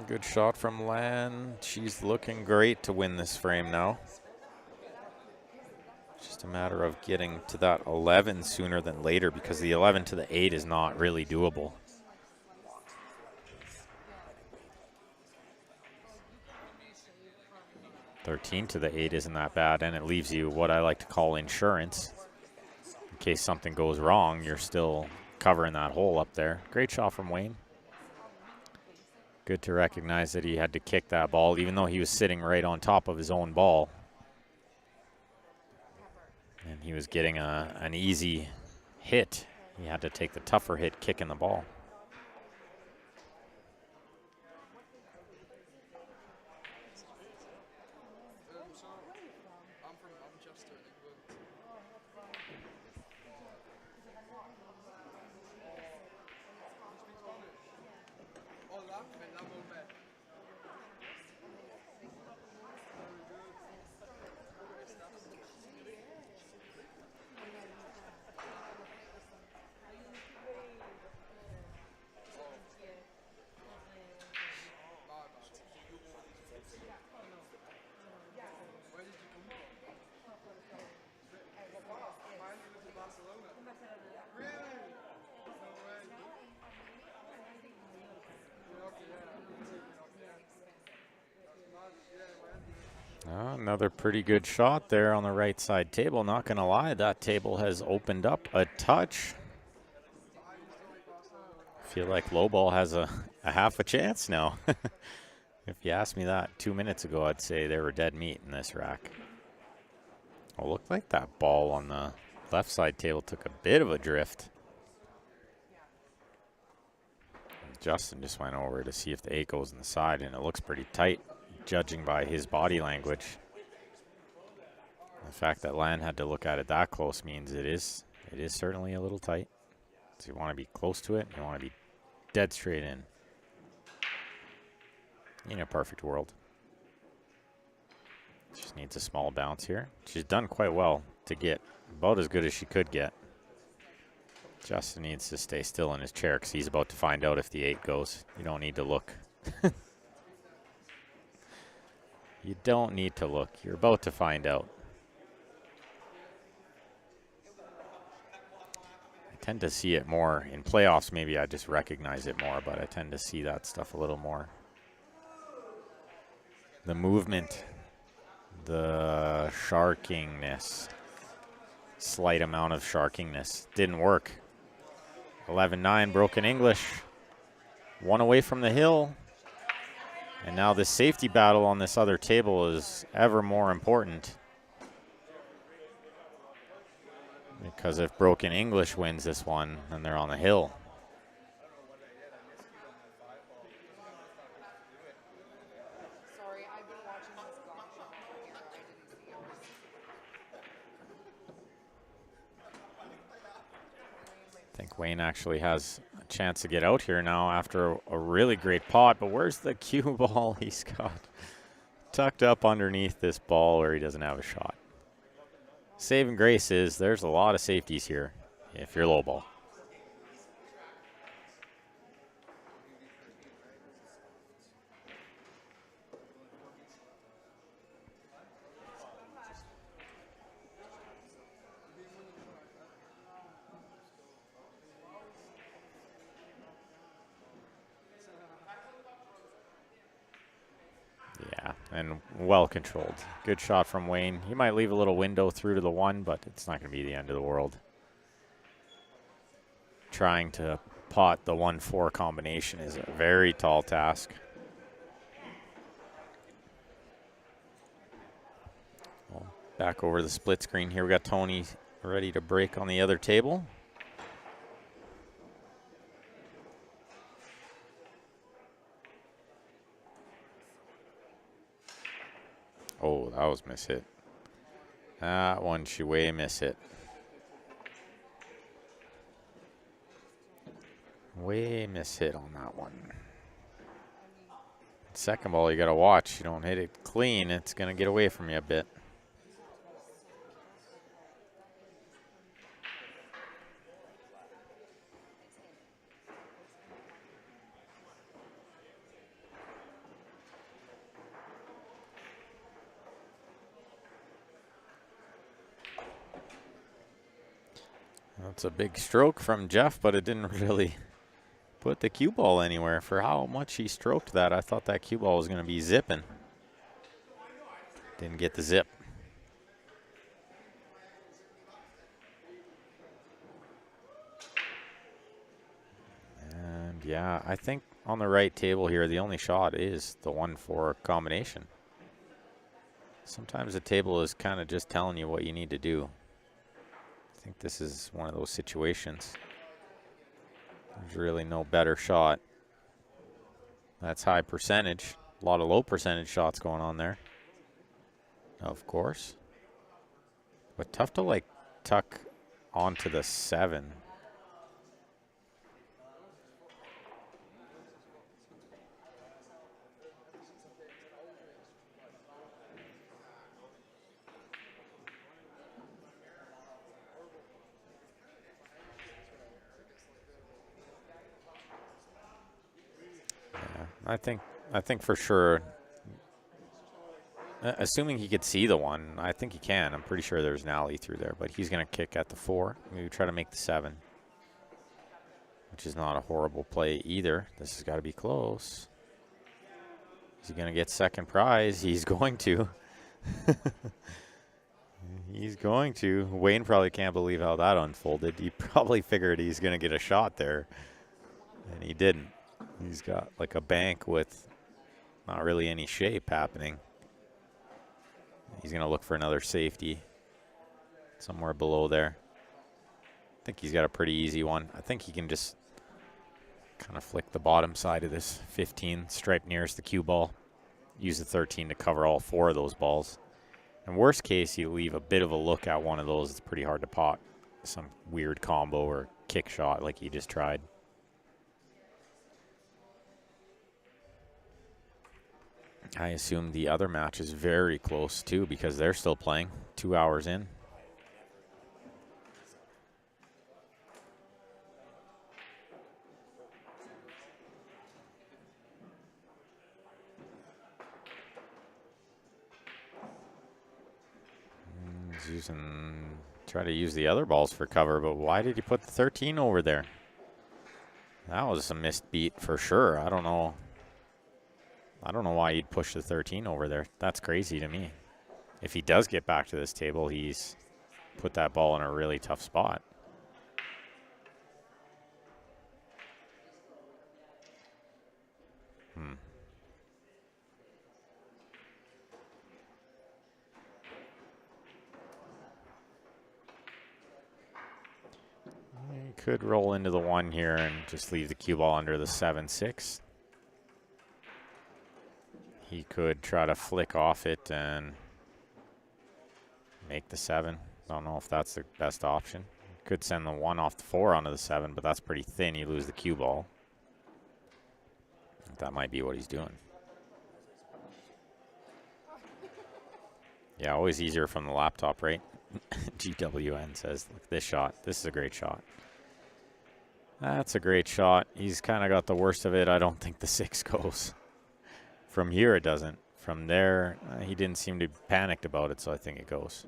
Good shot from Lan. She's looking great to win this frame now. Just a matter of getting to that 11 sooner than later because the 11 to the 8 is not really doable. $13 to the 8 isn't that bad, and it leaves you what I like to call insurance. In case something goes wrong, you're still covering that hole up there. Great shot from Wayne. Good to recognize that he had to kick that ball, even though he was sitting right on top of his own ball. And he was getting an easy hit. He had to take the tougher hit kicking the ball. Another pretty good shot there on the right side table. Not going to lie, that table has opened up a touch. I feel like low ball has a half a chance now. If you asked me that 2 minutes ago, I'd say they were dead meat in this rack. Well, looked like that ball on the left side table took a bit of a drift. Justin just went over to see if the 8 goes in the side, and it looks pretty tight, judging by his body language. The fact that Lan had to look at it that close means it is certainly a little tight. So you want to be close to it. You want to be dead straight in. In a perfect world. Just needs a small bounce here. She's done quite well to get about as good as she could get. Justin needs to stay still in his chair because he's about to find out if the 8 goes. You don't need to look. You don't need to look. You're about to find out. I tend to see it more in playoffs. Maybe I just recognize it more, but I tend to see that stuff a little more. The movement, the sharkingness, slight amount of sharkingness. Didn't work. 11-9, broken English. 1 away from the hill. And now this safety battle on this other table is ever more important. Because if Broken English wins this one, then they're on the hill. Sorry, I've been watching this golf show all year. I didn't see yours. I think Wayne actually has a chance to get out here now after a really great pot. But where's the cue ball he's got tucked up underneath this ball where he doesn't have a shot? Saving grace is there's a lot of safeties here if you're low ball. Yeah, and well controlled. Good shot from Wayne. He might leave a little window through to the 1, but it's not going to be the end of the world. Trying to pot the 1-4 combination is a very tall task. Well, back over the split screen here. We got Tony ready to break on the other table. Oh, that was miss hit. That one, she way miss hit. Way miss hit on that one. Second ball, you got to watch. You don't hit it clean, it's going to get away from you a bit. That's a big stroke from Jeff, but it didn't really put the cue ball anywhere. For how much he stroked that, I thought that cue ball was going to be zipping. Didn't get the zip. And yeah, I think on the right table here, the only shot is the 1-4 combination. Sometimes the table is kind of just telling you what you need to do. I think this is one of those situations. There's really no better shot. That's high percentage. A lot of low percentage shots going on there. Of course. But tough to like tuck onto the 7. I think for sure, assuming he could see the 1, I think he can. I'm pretty sure there's an alley through there, but he's going to kick at the 4. Maybe try to make the 7, which is not a horrible play either. This has got to be close. Is he going to get second prize? He's going to. He's going to. Wayne probably can't believe how that unfolded. He probably figured he's going to get a shot there, and he didn't. He's got like a bank with not really any shape happening. He's going to look for another safety somewhere below there. I think he's got a pretty easy one. I think he can just kind of flick the bottom side of this 15 stripe nearest the cue ball. Use the 13 to cover all 4 of those balls. In worst case, you leave a bit of a look at one of those. It's pretty hard to pot. Some weird combo or kick shot like he just tried. I assume the other match is very close too because they're still playing 2 hours in. He's try to use the other balls for cover, but why did he put the 13 over there? That was a missed beat for sure. I don't know why he'd push the 13 over there. That's crazy to me. If he does get back to this table, he's put that ball in a really tough spot. He could roll into the 1 here and just leave the cue ball under the 7-6. He could try to flick off it and make the 7. Don't know if that's the best option. Could send the 1 off the 4 onto the 7, but that's pretty thin. You lose the cue ball. That might be what he's doing. Yeah, always easier from the laptop, right? GWN says, look, this shot. This is a great shot. That's a great shot. He's kind of got the worst of it. I don't think the 6 goes. From here, it doesn't. From there, he didn't seem to be panicked about it, so I think it goes.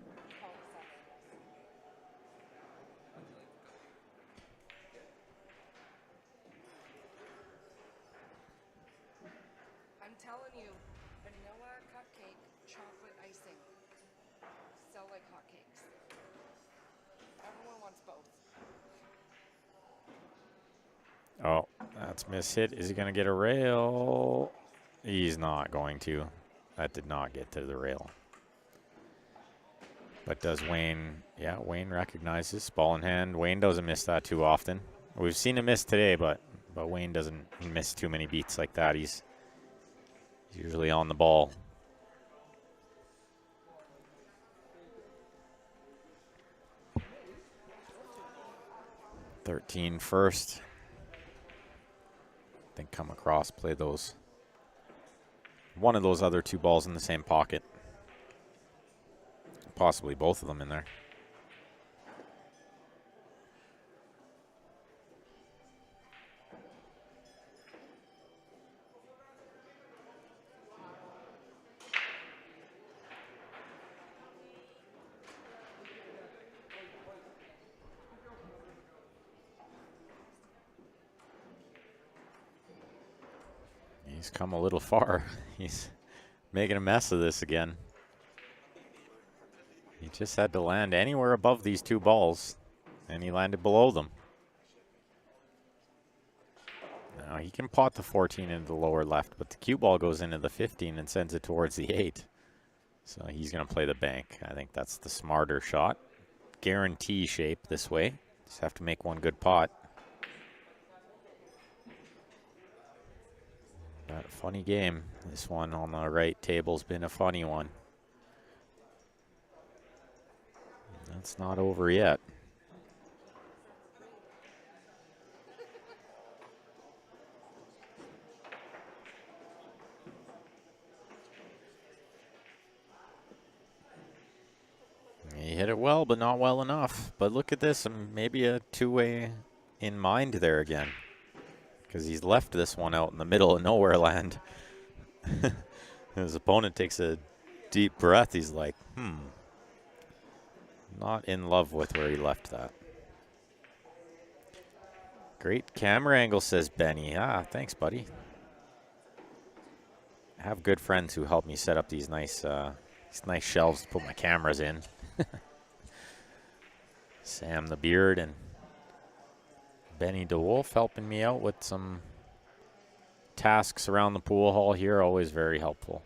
I'm telling you, vanilla cupcake, chocolate icing. Sell like hotcakes. Everyone wants both. Oh, that's miss-hit. Is he going to get a rail? He's not going to. That did not get to the rail. But does Wayne, yeah, Wayne recognizes ball in hand. Wayne doesn't miss that too often. We've seen him miss today, but Wayne doesn't miss too many beats like that. He's usually on the ball. "13 first. I think come across, play those. One of those other 2 balls in the same pocket. Possibly both of them in there. He's come a little far. He's making a mess of this again. He just had to land anywhere above these 2 balls, and he landed below them. Now he can pot the 14 into the lower left, but the cue ball goes into the 15 and sends it towards the 8. So he's going to play the bank. I think that's the smarter shot. Guarantee shape this way. Just have to make one good pot. Got a funny game. This one on the right table's been a funny one. That's not over yet. He hit it well, but not well enough. But look at this, maybe a 2-way in mind there again. Because he's left this one out in the middle of nowhere land. His opponent takes a deep breath. He's like, not in love with where he left that. Great camera angle, says Benny. Thanks, buddy. I have good friends who help me set up these nice shelves to put my cameras in. Sam the Beard and Benny DeWolf helping me out with some tasks around the pool hall here. Always very helpful.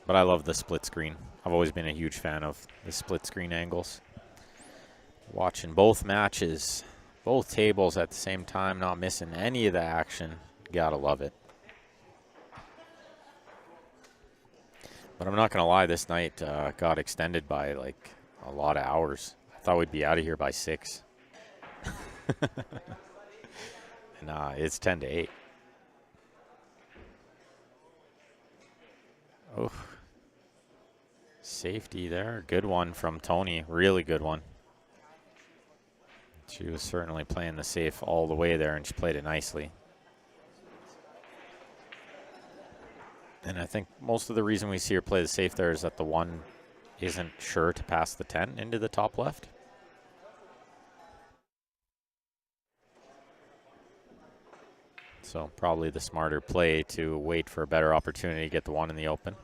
But I love the split screen. I've always been a huge fan of the split screen angles. Watching both matches, both tables at the same time, not missing any of the action. Gotta love it. But I'm not going to lie, this night got extended by like a lot of hours. I thought we'd be out of here by 6. Nah, it's 10 to 8. Oh, safety there. Good one from Tony. Really good one. She was certainly playing the safe all the way there, and she played it nicely. And I think most of the reason we see her play the safe there is that the 1 isn't sure to pass the 10 into the top left. So probably the smarter play to wait for a better opportunity to get the 1 in the open.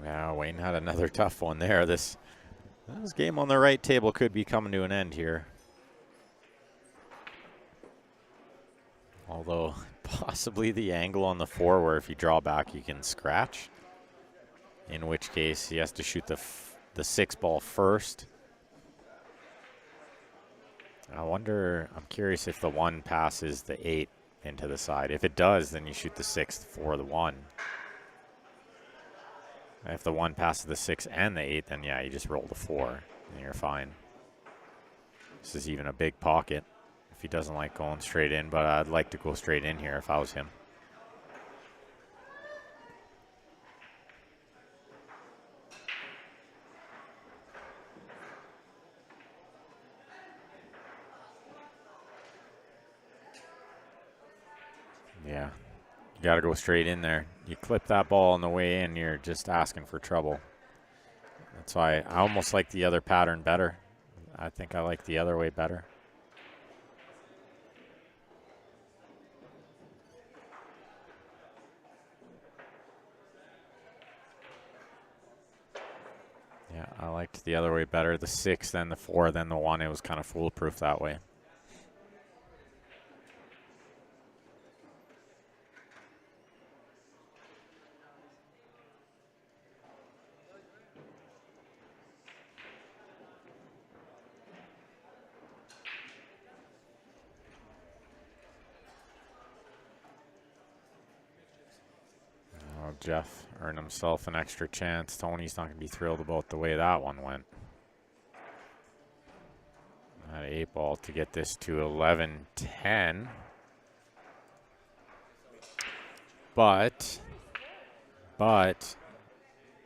Yeah, Wayne had another tough one there. This game on the right table could be coming to an end here. Although possibly the angle on the 4 where if you draw back you can scratch. In which case he has to shoot the 6 ball first. I'm curious if the 1 passes the 8 into the side. If it does, then you shoot the 6 for the 1. If the 1 passes the 6 and the 8, then yeah, you just roll the 4 and you're fine. This is even a big pocket if he doesn't like going straight in, but I'd like to go straight in here if I was him. Yeah, you got to go straight in there. You clip that ball on the way in, you're just asking for trouble. That's why I almost like the other pattern better. I think I like the other way better. Yeah, I liked the other way better. The 6, then the 4, then the 1. It was kind of foolproof that way. Jeff earned himself an extra chance. Tony's not going to be thrilled about the way that one went. That 8 ball to get this to 11-10. But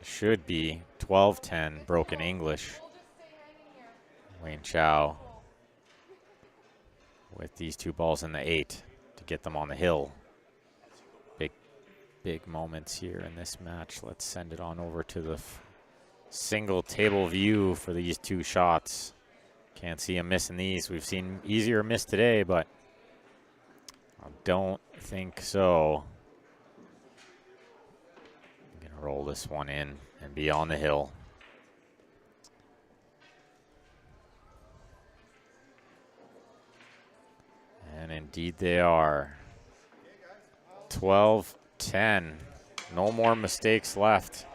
should be 12-10 broken English. Wayne Chow with these 2 balls in the 8 to get them on the hill. Big moments here in this match. Let's send it on over to the single table view for these 2 shots. Can't see him missing these. We've seen easier miss today, but I don't think so. I'm gonna roll this one in and be on the hill. And indeed they are. 12-10. No more mistakes left.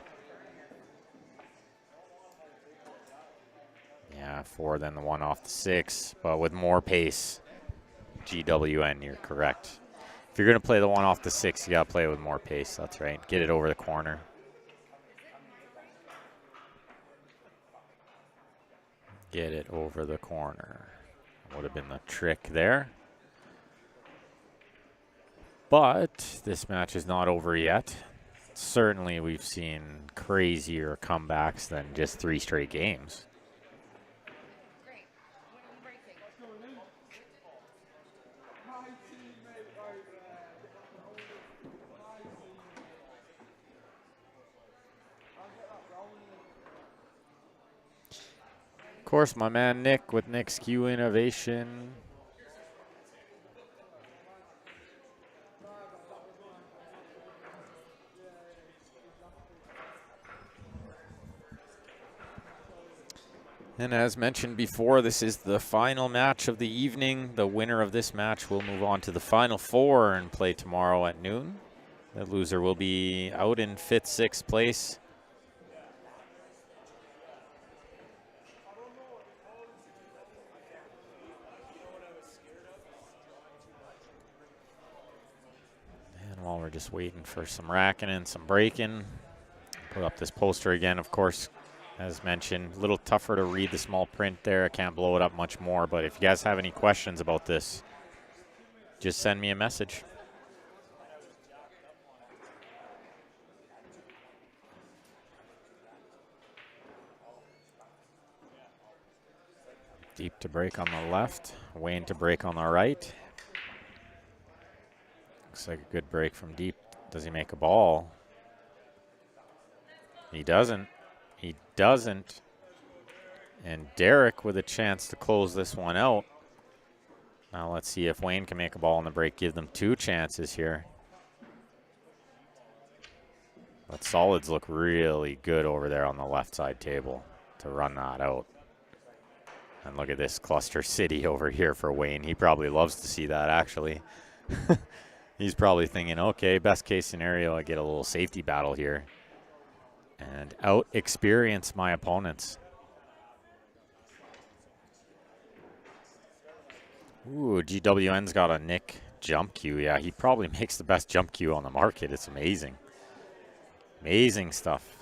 Yeah, 4, then the 1 off the 6, but with more pace. GWN, you're correct. If you're going to play the 1 off the 6, you got to play it with more pace. That's right. Get it over the corner. Get it over the corner. Would have been the trick there. But this match is not over yet. Certainly we've seen crazier comebacks than just 3 straight games. Of course, my man Nick with Nick's Q Innovation. And as mentioned before, this is the final match of the evening. The winner of this match will move on to the Final 4 and play tomorrow at noon. The loser will be out in 5th, 6th place. while we're just waiting for some racking and some breaking. Put up this poster again, of course, as mentioned. A little tougher to read the small print there. I can't blow it up much more, but if you guys have any questions about this, just send me a message. Deep to break on the left, Wayne to break on the right. Looks like a good break from deep. Does he make a ball? He doesn't. He doesn't. And Derek with a chance to close this one out. Now let's see if Wayne can make a ball on the break, give them 2 chances here. But solids look really good over there on the left side table to run that out. And look at this cluster city over here for Wayne. He probably loves to see that, actually. He's probably thinking, okay, best case scenario, I get a little safety battle here and out-experience my opponents. Ooh, GWN's got a Nick jump cue. Yeah, he probably makes the best jump cue on the market. It's amazing. Amazing stuff.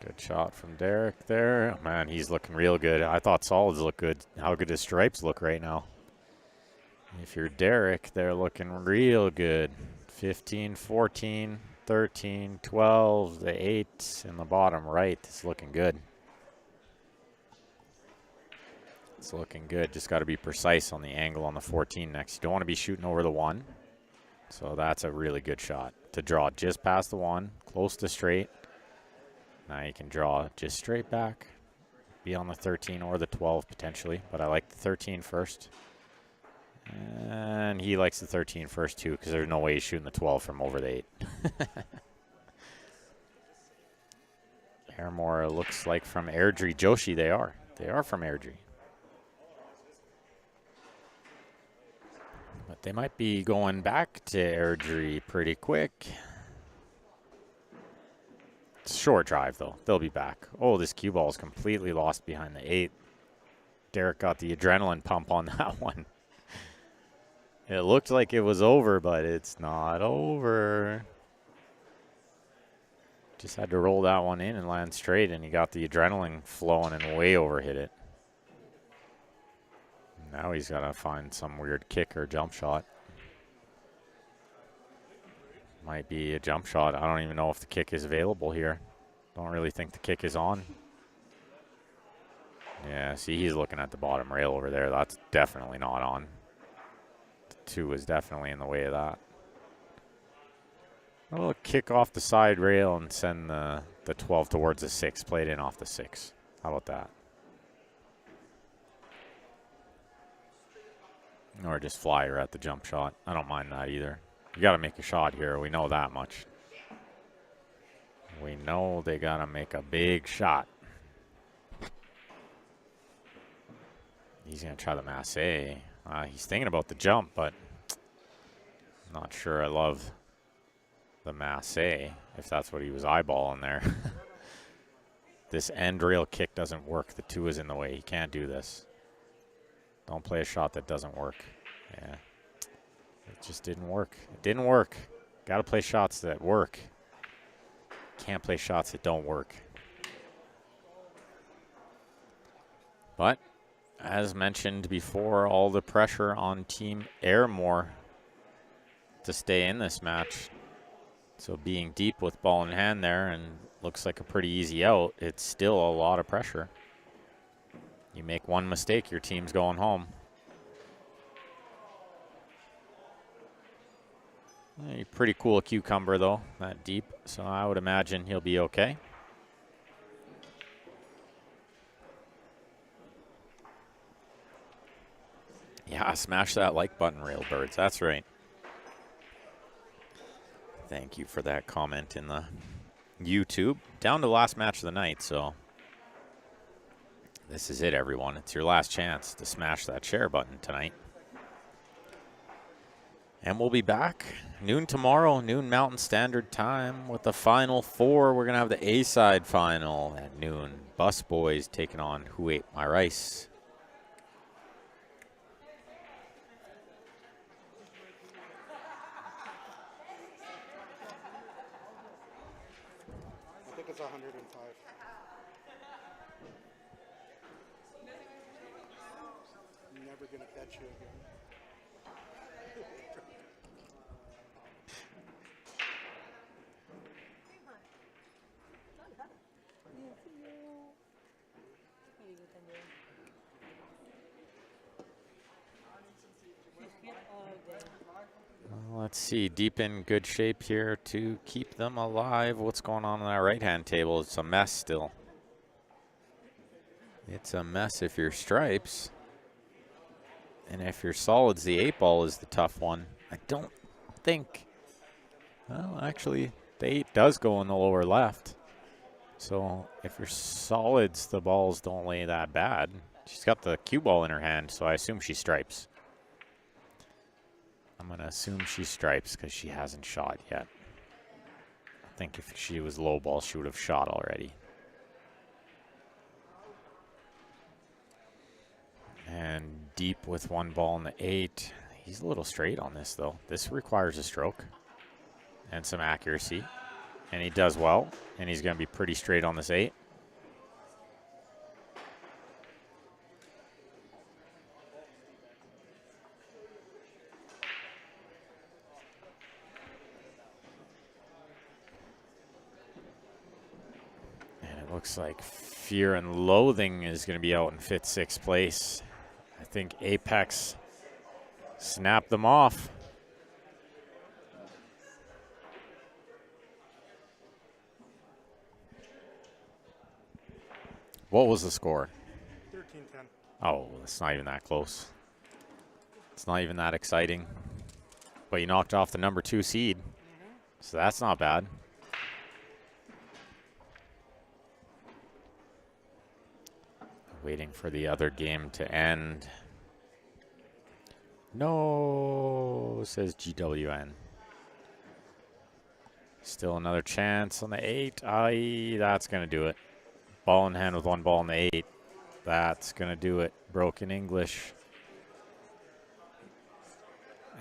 Good shot from Derek there. Oh, man, he's looking real good. I thought solids look good. How good his stripes look right now. If you're Derek, they're looking real good. 15, 14, 13, 12, the 8 in the bottom right is looking good. It's looking good. Just got to be precise on the angle on the 14 next. You don't want to be shooting over the 1. So that's a really good shot to draw just past the 1, close to straight. Now you can draw just straight back, be on the 13 or the 12 potentially, but I like the 13 first. And he likes the 13 first too, because there's no way he's shooting the 12 from over the 8. Airmore looks like from Airdrie. Joshi, they are. They are from Airdrie. But they might be going back to Airdrie pretty quick. Short drive, though. They'll be back. Oh, this cue ball is completely lost behind the 8. Derek got the adrenaline pump on that one. It looked like it was over, but it's not over. Just had to roll that one in and land straight, and he got the adrenaline flowing and way overhit it. Now he's got to find some weird kick or jump shot. Might be a jump shot. I don't even know if the kick is available here. Don't really think the kick is on. Yeah, see, he's looking at the bottom rail over there. That's definitely not on. The 2 is definitely in the way of that. A little kick off the side rail and send the 12 towards the 6. Play it in off the 6. How about that? Or just fly her at the jump shot. I don't mind that either. You got to make a shot here. We know that much. We know they got to make a big shot. He's going to try the masse. He's thinking about the jump, but I'm not sure I love the masse, if that's what he was eyeballing there. This end rail kick doesn't work. The 2 is in the way. He can't do this. Don't play a shot that doesn't work. Yeah. It just didn't work. It didn't work. Got to play shots that work. Can't play shots that don't work. But, as mentioned before, all the pressure on Team Airmore to stay in this match. So being deep with ball in hand there and looks like a pretty easy out, it's still a lot of pressure. You make one mistake, your team's going home. A pretty cool cucumber, though, that deep. So I would imagine he'll be okay. Yeah, smash that like button, Railbirds. That's right. Thank you for that comment in the YouTube. Down to the last match of the night, so this is it, everyone. It's your last chance to smash that share button tonight. And we'll be back noon tomorrow, noon Mountain Standard Time, with the Final Four. We're going to have the A-side final at noon. Bus Boys taking on Who Ate My Rice. I think it's 105. I'm never going to bet you again. Let's see, Deep in good shape here to keep them alive. What's going on that right-hand table? It's a mess still. It's a mess if you're Stripes. And if you're Solids, the 8-ball is the tough one. I don't think... Well, actually, the 8 does go in the lower left. So if you're Solids, the balls don't lay that bad. She's got the cue ball in her hand, so I assume she Stripes. I'm going to assume she Stripes because she hasn't shot yet. I think if she was low ball, she would have shot already. And Deep with one ball in the 8. He's a little straight on this, though. This requires a stroke and some accuracy. And he does well. And he's going to be pretty straight on this 8. Looks like Fear and Loathing is going to be out in 5th, 6th place. I think Apex snapped them off. What was the score? 13-10. Oh, it's not even that close. It's not even that exciting. But you knocked off the number 2 seed. So that's not bad. Waiting for the other game to end. No, says GWN. Still another chance on the 8. Aye, that's going to do it. Ball in hand with one ball in the 8. That's going to do it. Broken English.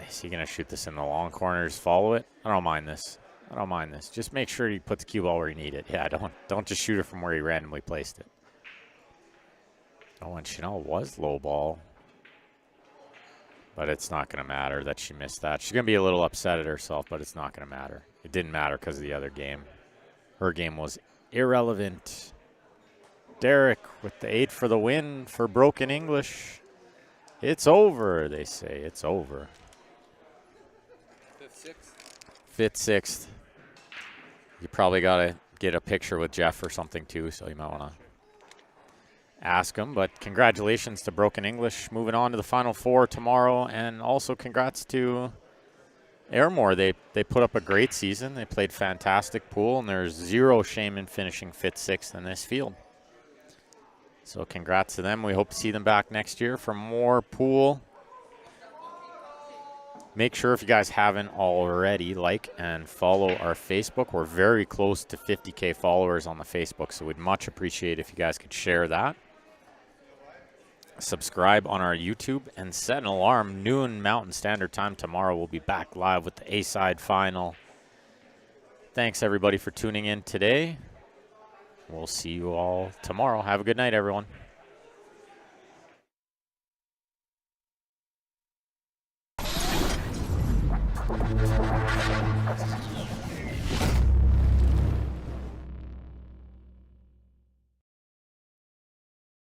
Is he going to shoot this in the long corners, follow it? I don't mind this. I don't mind this. Just make sure you put the cue ball where you need it. Yeah, don't just shoot it from where you randomly placed it. Oh, and Chanel was low ball. But it's not going to matter that she missed that. She's going to be a little upset at herself, but it's not going to matter. It didn't matter because of the other game. Her game was irrelevant. Derek with the 8 for the win for Broken English. It's over, they say. It's over. 5th, 6th. 5th, 6th. You probably got to get a picture with Jeff or something, too, so you might want to ask him. But congratulations to Broken English moving on to the Final Four tomorrow. And also congrats to Airmore. They put up a great season. They played fantastic pool, and there's zero shame in finishing 5th, 6th in this field. So congrats to them. We hope to see them back next year for more pool. Make sure, if you guys haven't already, like and follow our Facebook. We're very close to 50K followers on the Facebook, so we'd much appreciate if you guys could share that. Subscribe on our YouTube and set an alarm. Noon Mountain Standard Time tomorrow. We'll be back live with the A-side final. Thanks, everybody, for tuning in today. We'll see you all tomorrow. Have a good night, everyone.